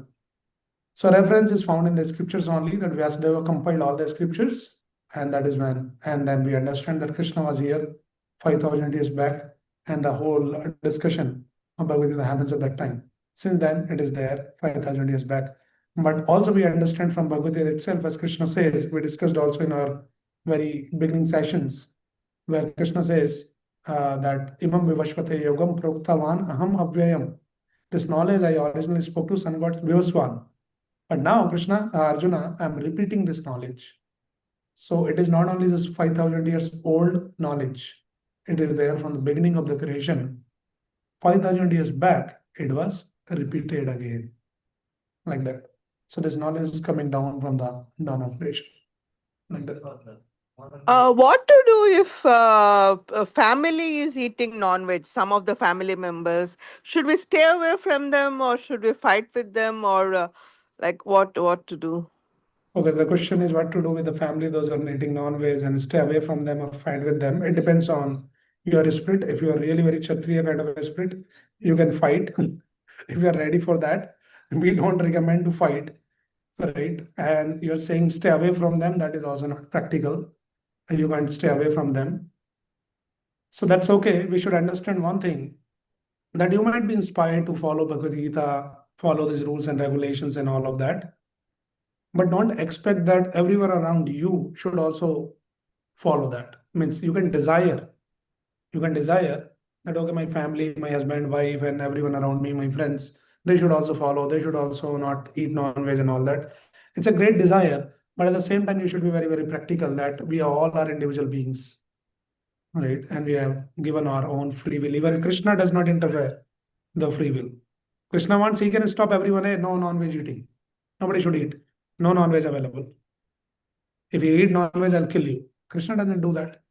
So reference is found in the scriptures only, that Vyasadeva compiled all the scriptures and that is when, and then we understand that Krishna was here 5,000 years back, and the whole discussion of Bhagavad Gita happens at that time. Since then, it is there 5,000 years back. But also we understand from Bhagavad Gita itself, as Krishna says, we discussed also in our very beginning sessions, where Krishna says that Imam Vivashvate Yogam Proktavan Aham Avyayam. This knowledge I originally spoke to sun god Vivaswan. But now Krishna, Arjuna, I am repeating this knowledge. So it is not only just 5,000 years old knowledge. It is there from the beginning of the creation. 5,000 years back, it was repeated again. Like that. So this knowledge is coming down from the dawn of creation. Like that. What to do if a family is eating non-veg, some of the family members? Should we stay away from them or should we fight with them or like what to do? Okay, the question is what to do with the family, those who are eating non-veg, and stay away from them or fight with them. It depends on your spirit. If you are really very Kshatriya kind of a spirit, you can fight. If you are ready for that, we don't recommend to fight, right? And you're saying stay away from them, that is also not practical. You can't stay away from them. So that's okay. We should understand one thing, that you might be inspired to follow Bhagavad Gita, follow these rules and regulations and all of that. But don't expect that everyone around you should also follow that. Means you can desire that, okay, my family, my husband, wife, and everyone around me, my friends, they should also follow, they should also not eat non-veg and all that. It's a great desire, but at the same time, you should be very, very practical that we all are individual beings, right? And we have given our own free will. Even Krishna does not interfere the free will. Krishna wants, he can stop everyone, hey, no non-veg eating. Nobody should eat. No non-veg available. If you eat non-veg, I'll kill you. Krishna doesn't do that.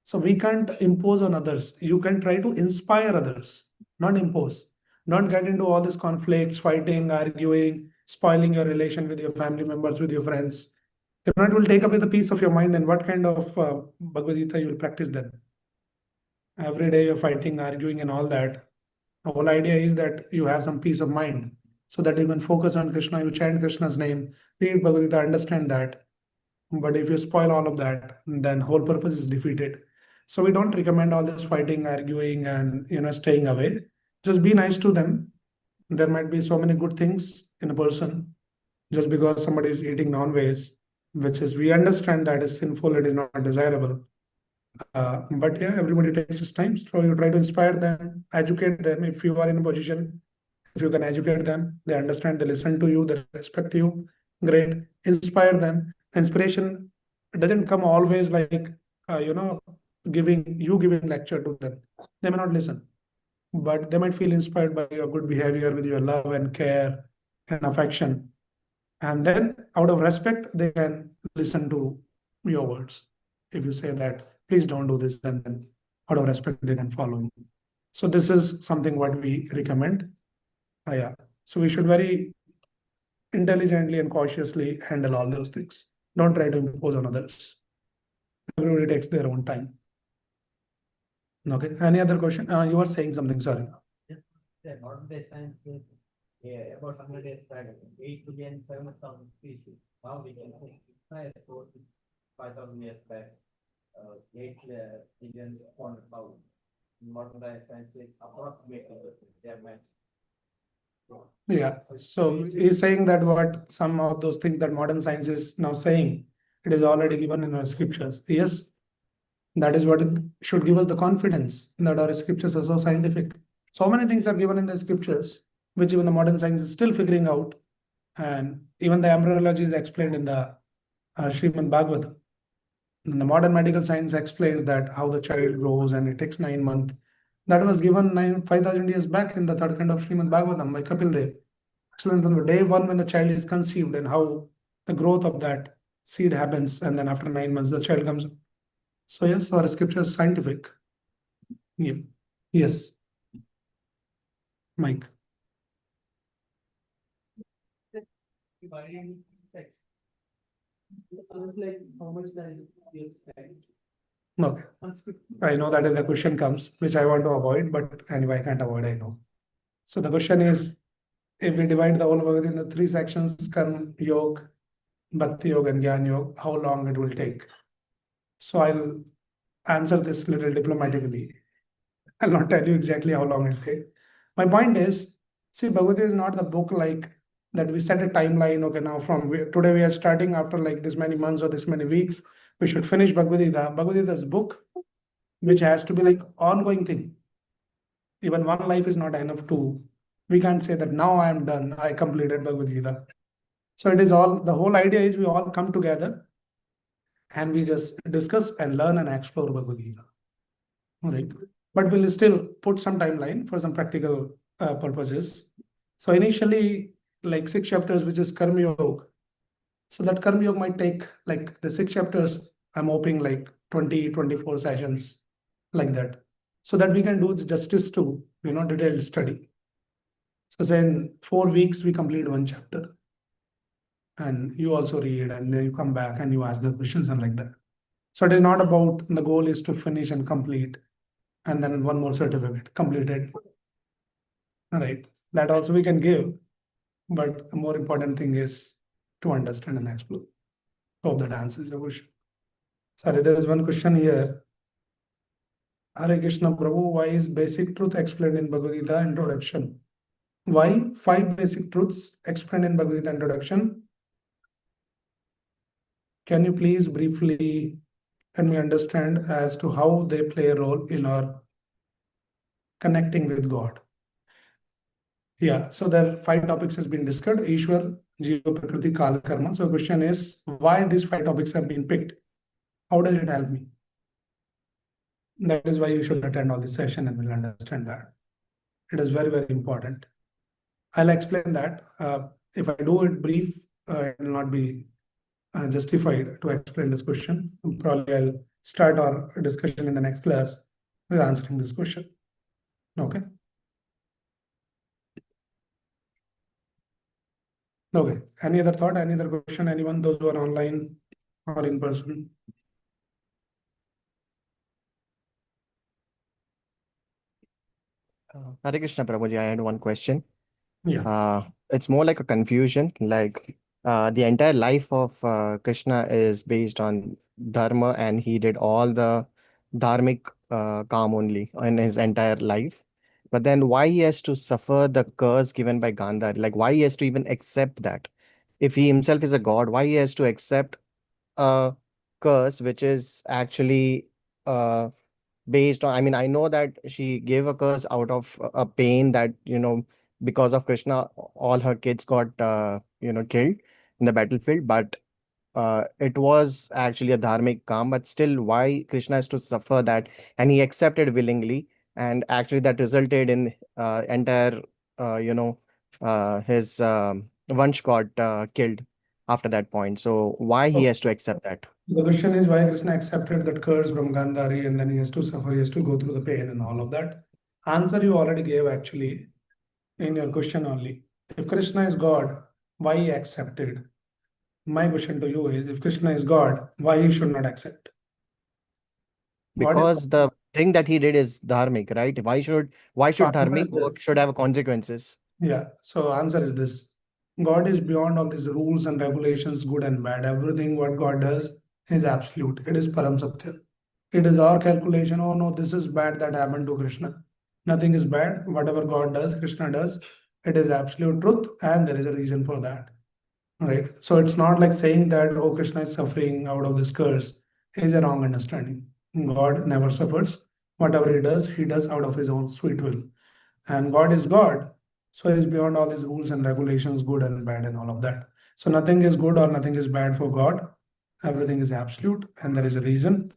So we can't impose on others. You can try to inspire others, not impose. Don't get into all these conflicts, fighting, arguing, spoiling your relation with your family members, with your friends. If not, it will take away the peace of your mind. And what kind of Bhagavad Gita you will practice then? Every day you're fighting, arguing, and all that. The whole idea is that you have some peace of mind, so that you can focus on Krishna, you chant Krishna's name, read Bhagavad Gita, understand that. But if you spoil all of that, then whole purpose is defeated. So we don't recommend all this fighting, arguing, and staying away. Just be nice to them. There might be so many good things in a person. Just because somebody is eating non-veg, which is, we understand that is sinful, it is not desirable. But yeah, everybody takes his time. So you try to inspire them, educate them. If you are in a position, if you can educate them, they understand, they listen to you, they respect you, great. Inspire them. Inspiration doesn't come always like, giving lecture to them. They may not listen, but they might feel inspired by your good behavior, with your love and care and affection. And then out of respect, they can listen to your words. If you say that, please don't do this, then out of respect, they can follow you. So this is something what we recommend. Yeah. So we should very intelligently and cautiously handle all those things. Don't try to impose on others. Everybody takes their own time. Okay. Any other question? You were saying something, sorry. Yeah, modern day science is about 100 years back, 8 billion, 7,000 species. Now we can think science for 5,000 years back, 8 billion, 400,000. Modern day science is approximately their match. Yeah. So he's saying that what some of those things that modern science is now saying, it is already given in our scriptures. Yes. That is what it should give us the confidence that our scriptures are so scientific. So many things are given in the scriptures, which even the modern science is still figuring out. And even the embryology is explained in the Srimad Bhagavad. And the modern medical science explains that how the child grows and it takes 9 months. That was given 5,000 years back in the third kind of Srimad Bhagavatam by Kapil Dev. Explained from the day one when the child is conceived and how the growth of that seed happens. And then after 9 months, the child comes. So yes, our scripture is scientific. Yeah. Yes. Mike. Like how much time you expect? Okay. I know that is the question comes, which I want to avoid, but anyway, I can't avoid, I know. So the question is, if we divide the whole Bhagavad into 3 sections, Karma Yoga, Bhakti Yoga, and Jnana Yoga, how long it will take? So I'll answer this little diplomatically. I'll not tell you exactly how long it takes. My point is, see, Bhagavad Gita is not the book like that we set a timeline. Okay, now today we are starting after like this many months or this many weeks, we should finish Bhagavad Gita. Bhagavad Gita is a book which has to be like ongoing thing. Even one life is not enough to, we can't say that now I am done, I completed Bhagavad Gita. So it is all, the whole idea is we all come together and we just discuss and learn and explore Bhagavad Gita. All right. But we'll still put some timeline for some practical purposes. So initially, like 6 chapters, which is Karma Yoga. So that Karma Yoga might take like the 6 chapters, I'm hoping like 20-24 sessions like that. So that we can do the justice to, detailed study. So then 4 weeks, we complete 1 chapter. And you also read and then you come back and you ask the questions and like that. So it is not about the goal is to finish and complete and then 1 more certificate completed. All right. That also we can give. But the more important thing is to understand and explore. Hope that answers your question. Sorry, there is one question here. Hare Krishna Prabhu, why is basic truth explained in Bhagavad Gita introduction? Why 5 basic truths explained in Bhagavad Gita introduction? Can you please briefly let me understand as to how they play a role in our connecting with God? Yeah, so there are 5 topics has been discussed: Ishwar, Jiva, Prakriti, Kala, Karma. So the question is, why these 5 topics have been picked? How does it help me? That is why you should attend all this session and will understand that. It is very, very important. I'll explain that. If I do it brief, it will not be justified to explain this question. Probably I'll start our discussion in the next class with answering this question. Okay. Okay. Any other thought? Any other question? Anyone? Those who are online or in person? Hare Krishna Prabhuji, I had one question. Yeah. It's more like a confusion. Like the entire life of Krishna is based on dharma, and he did all the dharmic karma only in his entire life. But then why he has to suffer the curse given by Gandhari? Like why he has to even accept that? If he himself is a god, why he has to accept a curse which is actually based on, I mean, I know that she gave a curse out of a pain that, because of Krishna, all her kids got, killed in the battlefield. But it was actually a dharmic karma, but still, why Krishna has to suffer that? And he accepted willingly. And actually, that resulted in entire, his Vansh got killed after that point. So, why he has to accept that? The question is why Krishna accepted that curse from Gandhari and then he has to suffer, he has to go through the pain and all of that. Answer you already gave actually in your question only. If Krishna is God, why he accepted? My question to you is, if Krishna is God, why he should not accept? God is Because the thing that he did is dharmic, right? Why So should answer dharmic is work this. should have consequences? Yeah. So answer is this. God is beyond all these rules and regulations, good and bad. Everything what God does is absolute. It is Param Satya. It is our calculation. Oh no, this is bad that happened to Krishna. Nothing is bad. Whatever God does, Krishna does, it is absolute truth, and there is a reason for that. Right? So it's not like saying that, oh, Krishna is suffering out of this curse is a wrong understanding. God never suffers. Whatever he does out of his own sweet will. And God is God. So he is beyond all these rules and regulations, good and bad, and all of that. So nothing is good or nothing is bad for God. Everything is absolute, and there is a reason.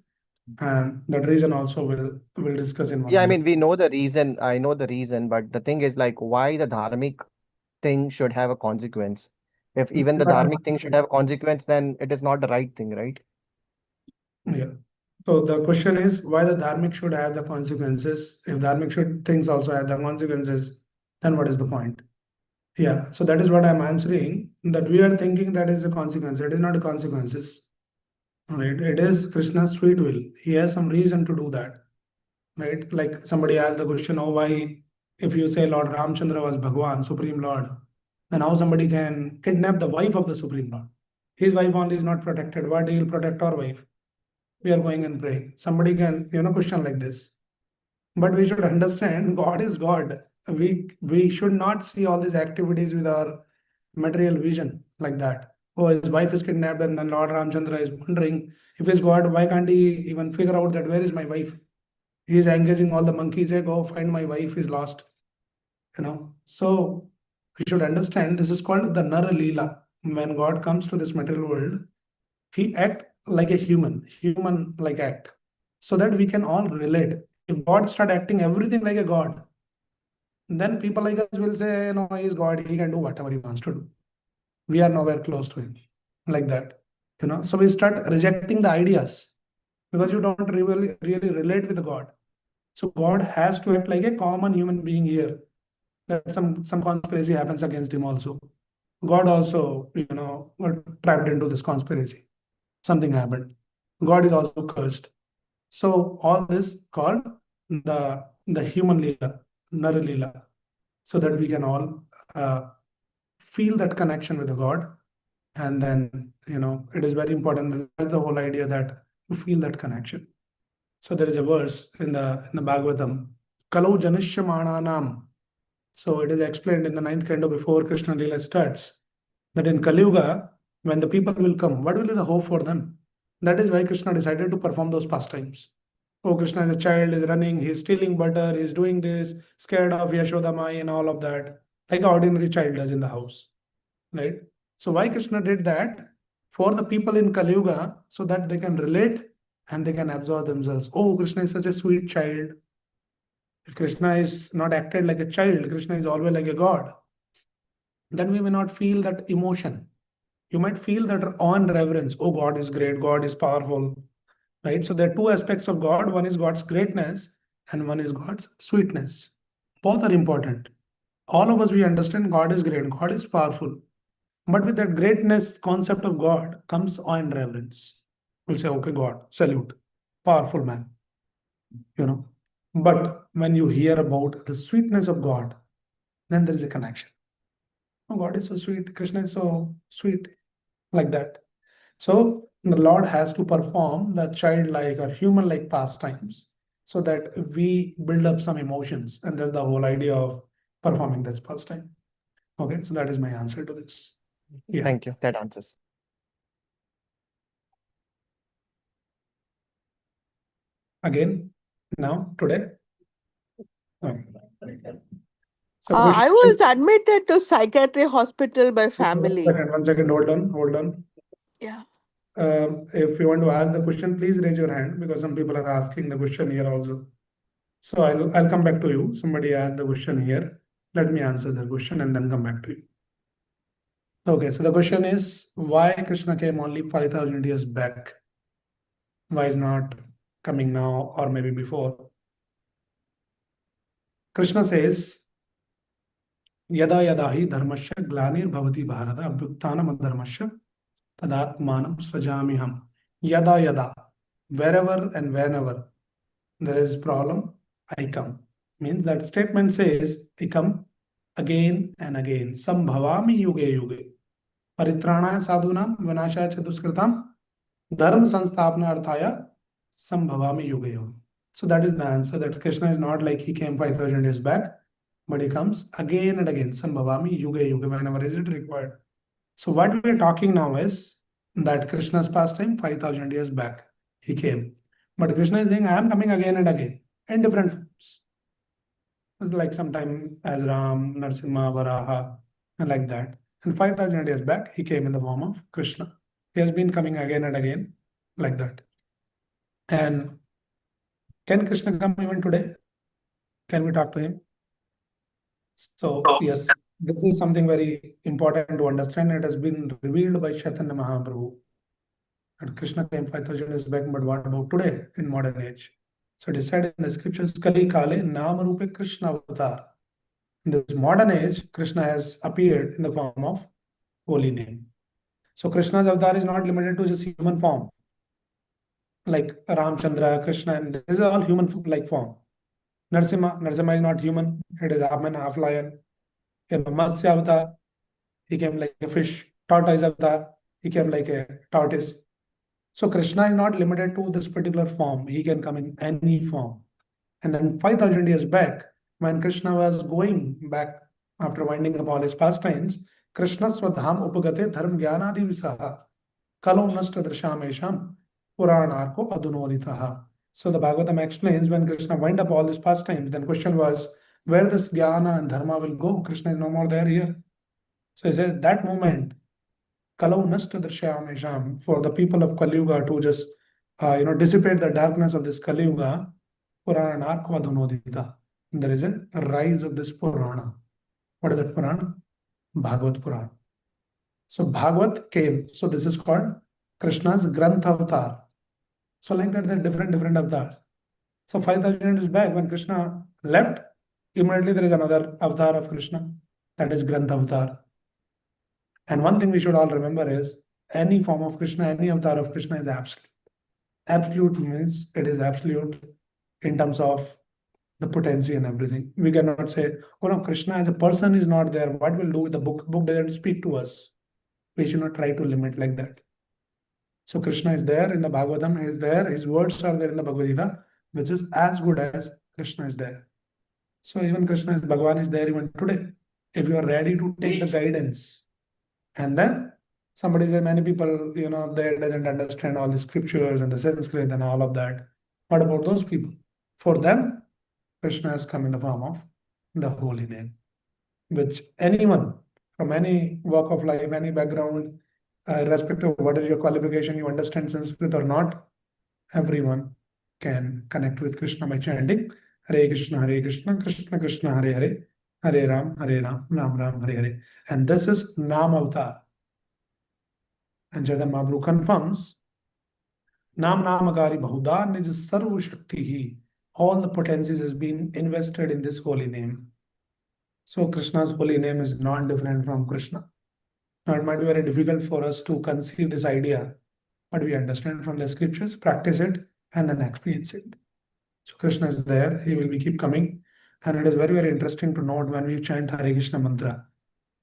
And that reason also we'll discuss in one Yeah, of I the. mean, we know the reason. I know the reason, but the thing is like why the dharmic thing should have a consequence. If even the dharmic thing should have a consequence, then it is not the right thing, right? Yeah. So the question is why the dharmic should have the consequences. If dharmic should things also have the consequences, then what is the point? Yeah. So that is what I'm answering. That we are thinking that is a consequence. It is not a consequences. Right? It is Krishna's sweet will. He has some reason to do that. Right? Like somebody asked the question, oh, why if you say Lord Ramchandra was Bhagwan, Supreme Lord, then how somebody can kidnap the wife of the Supreme Lord? His wife only is not protected. Why do you protect our wife? we are going and praying. Somebody can, question like this. But we should understand God is God. We should not see all these activities with our material vision like that. Oh, his wife is kidnapped, and then Lord Ramchandra is wondering, if he's God, why can't he even figure out that where is my wife? He is engaging all the monkeys, hey, go find my wife is lost. So we should understand this is called the Nara Leela. When God comes to this material world, he act like a human like act, so that we can all relate. If God start acting everything like a God, then people like us will say, no, he is God, he can do whatever he wants to do. We are nowhere close to him, like that. So we start rejecting the ideas because you don't really relate with God. So God has to act like a common human being here. That some conspiracy happens against him also. God also, got trapped into this conspiracy. Something happened. God is also cursed. So all this called the human leela, Nara leela, so that we can all feel that connection with the God. And then, it is very important. That's the whole idea, that you feel that connection. So there is a verse in the Bhagavatam, Kalau Janishyamananam. So it is explained in the 9th canto before Krishna Leela starts, that in Kali Yuga, when the people will come, what will be the hope for them? That is why Krishna decided to perform those pastimes. Oh, Krishna is a child, is running, he's stealing butter, he's doing this, scared of Yashoda Mai and all of that, like an ordinary child does in the house, right? So why Krishna did that? For the people in Kali Yuga, so that they can relate and they can absorb themselves. Oh, Krishna is such a sweet child. If Krishna is not acted like a child, Krishna is always like a God, then we may not feel that emotion. You might feel that awe and reverence. Oh, God is great, God is powerful, right? So there are two aspects of God. One is God's greatness and one is God's sweetness. Both are important. All of us, we understand God is great, God is powerful. But with that greatness concept of God comes awe and reverence. We'll say, okay, God, salute, powerful man, But when you hear about the sweetness of God, then there is a connection. Oh, God is so sweet, Krishna is so sweet, like that. So the Lord has to perform the childlike or human-like pastimes so that we build up some emotions. And that's the whole idea of performing this pastime. Okay, so that is my answer to this. Yeah. Thank you. That answers. Again, now, today. Okay. So I question. was admitted to psychiatry hospital by family. One second, hold on. Yeah. If you want to ask the question, please raise your hand, because some people are asking the question here also. So I'll come back to you. Somebody asked the question here. Let me answer the question and then come back to you. Okay, so the question is, why Krishna came only 5,000 years back? Why is not coming now or maybe before? Krishna says, Yada yada hi dharmasya glanir bhavati bharata abhyuttanam adharmasya tadatmanam srajamiham. Yada yada, wherever and whenever there is problem, I come. Means that statement says, I come again and again. Sambhavami yuge yuge. Paritranaya sadhunam vinashaya chaduskritam dharma sanstapna arthaya sambhavami yuge yuge. So that is the answer, that Krishna is not like he came 5,000 years back, but he comes again and again. Sambhavami yuge yuge, whenever is it required. So what we are talking now is that Krishna's pastime 5,000 years back, he came. But Krishna is saying, I am coming again and again in different forms. It's like sometime as Ram, Narsimha, Varaha, and like that. And 5,000 years back, he came in the form of Krishna. He has been coming again and again like that. And can Krishna come even today? Can we talk to him? So yes, this is something very important to understand. It has been revealed by Chaitanya Mahaprabhu. And Krishna came 5,000 years back, but what about today in modern age? So it is said in the scriptures, Kali Kale Nama Rupe Krishna Avatar. In this modern age, Krishna has appeared in the form of holy name. So Krishna's avatar is not limited to just human form, like Ramchandra, Krishna, and this is all human-like form. Narsimha is not human. It is half man, half lion. Matsya avatar, he came like a fish. Tortoise avatar, he came like a tortoise. So Krishna is not limited to this particular form. He can come in any form. And then 5,000 years back, when Krishna was going back after winding up all his pastimes, Krishna swadham upagate dharm jnanadi visaha kalo nasta drishamesham puranarko adunoditaha. So the Bhagavatam explains when Krishna wind up all these pastimes, then question was where this jnana and dharma will go. Krishna is no more there here. So he says that moment, kalau nasta drishamesham, for the people of Kali Yuga to just dissipate the darkness of this Kali Yuga, Purana Kvadunodita. There is a rise of this Purana. What is that Purana? Bhagavad Purana. So Bhagavad came. So this is called Krishna's Granth Avatar. So like that, there are different avatars. So 5,000 years back, when Krishna left, immediately there is another avatar of Krishna. That is Granth Avatar. And one thing we should all remember is any form of Krishna, any avatar of Krishna is absolute. Absolute means it is absolute in terms of the potency and everything. We cannot say, oh no, Krishna as a person is not there. What we'll do with the book? Book doesn't speak to us. We should not try to limit like that. So Krishna is there in the Bhagavatam, he is there, his words are there in the Bhagavad Gita, which is as good as Krishna is there. So even Krishna, Bhagavan is there even today. If you are ready to take the guidance, and then somebody say many people, they doesn't understand all the scriptures and the Sanskrit and all of that. What about those people? For them, Krishna has come in the form of the holy name, which anyone from any walk of life, any background, irrespective of what is your qualification, you understand Sanskrit or not, everyone can connect with Krishna by chanting Hare Krishna, Krishna Krishna, Hare Hare, Hare Ram, Ram Ram, Hare Hare. And this is Nam Avatar. And Jagan Mahaprabhu confirms Nam Namakari Bahuda Nij Sarva Shakti. All the potencies has been invested in this holy name. So Krishna's holy name is not different from Krishna. Now it might be very difficult for us to conceive this idea, but we understand from the scriptures, practice it, and then experience it. So Krishna is there, he will be keep coming. And it is very interesting to note when we chant Hare Krishna mantra.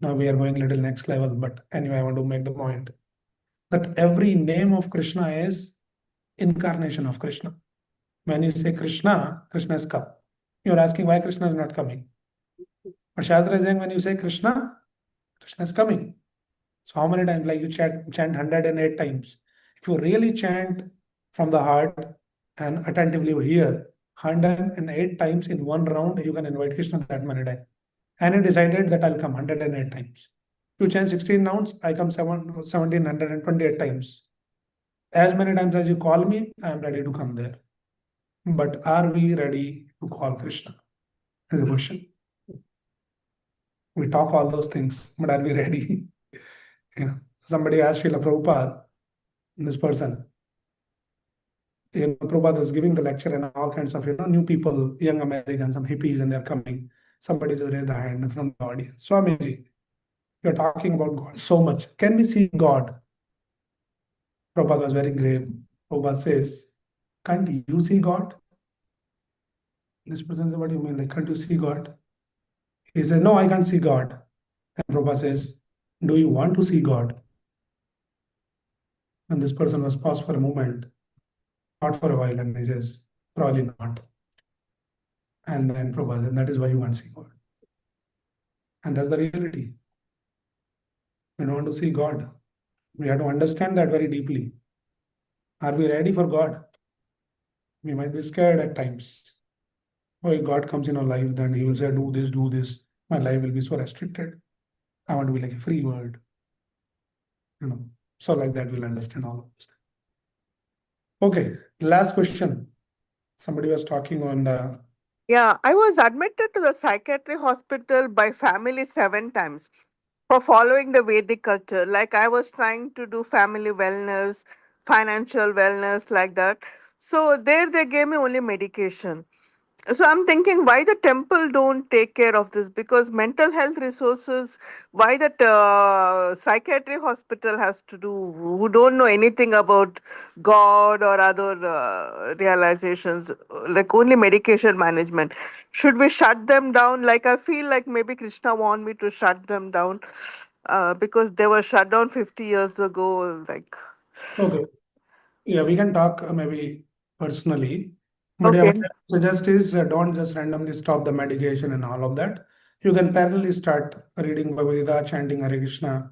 Now we are going little next level, but anyway, I want to make the point that every name of Krishna is incarnation of Krishna. When you say Krishna, Krishna has come. You're asking why Krishna is not coming. But Shastra is saying when you say Krishna, Krishna is coming. So how many times? Like you chant 108 times. If you really chant from the heart and attentively hear 108 times in one round, you can invite Krishna that many times. And he decided that I'll come 108 times. You chant 16 rounds, I come 1728 times. As many times as you call me, I am ready to come there. But are we ready to call Krishna? Is the question. We talk all those things, but are we ready? Somebody asked Srila Prabhupada, this person, Prabhupada is giving the lecture and all kinds of, new people, young Americans, some hippies, and they're coming. Somebody just raised the hand from the audience. Swamiji, you're talking about God so much. Can we see God? Prabhupada was very grave. Prabhupada says, can't you see God? This person says, what do you mean? Like, can't you see God? He says, no, I can't see God. And Prabhupada says, do you want to see God? And this person was paused for a moment, thought for a while, and he says, probably not. And then Prabhupada said, that is why you want to see God. And that's the reality. We don't want to see God. We have to understand that very deeply. Are we ready for God? We might be scared at times. Oh, if God comes in our life, then he will say, do this, do this. My life will be so restricted. I want to be like a free bird. So like that we'll understand all of this. Okay, last question. Somebody was talking on the... Yeah, I was admitted to the psychiatric hospital by family 7 times for following the Vedic culture. Like I was trying to do family wellness, financial wellness, like that. So there they gave me only medication. So I'm thinking why the temple don't take care of this, because mental health resources, why that psychiatric hospital has to do, who don't know anything about God or other realizations, like only medication management. Should we shut them down? Like I feel like maybe Krishna want me to shut them down because they were shut down 50 years ago. Like Okay. Yeah, we can talk maybe personally. But yeah, what Okay. I suggest is don't just randomly stop the medication and all of that. You can parallelly start reading Bhagavad Gita, chanting Hare Krishna,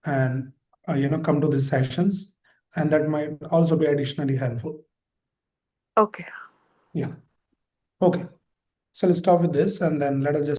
and come to these sessions, and that might also be additionally helpful. Okay. Yeah. Okay. So let's start with this, and then let us just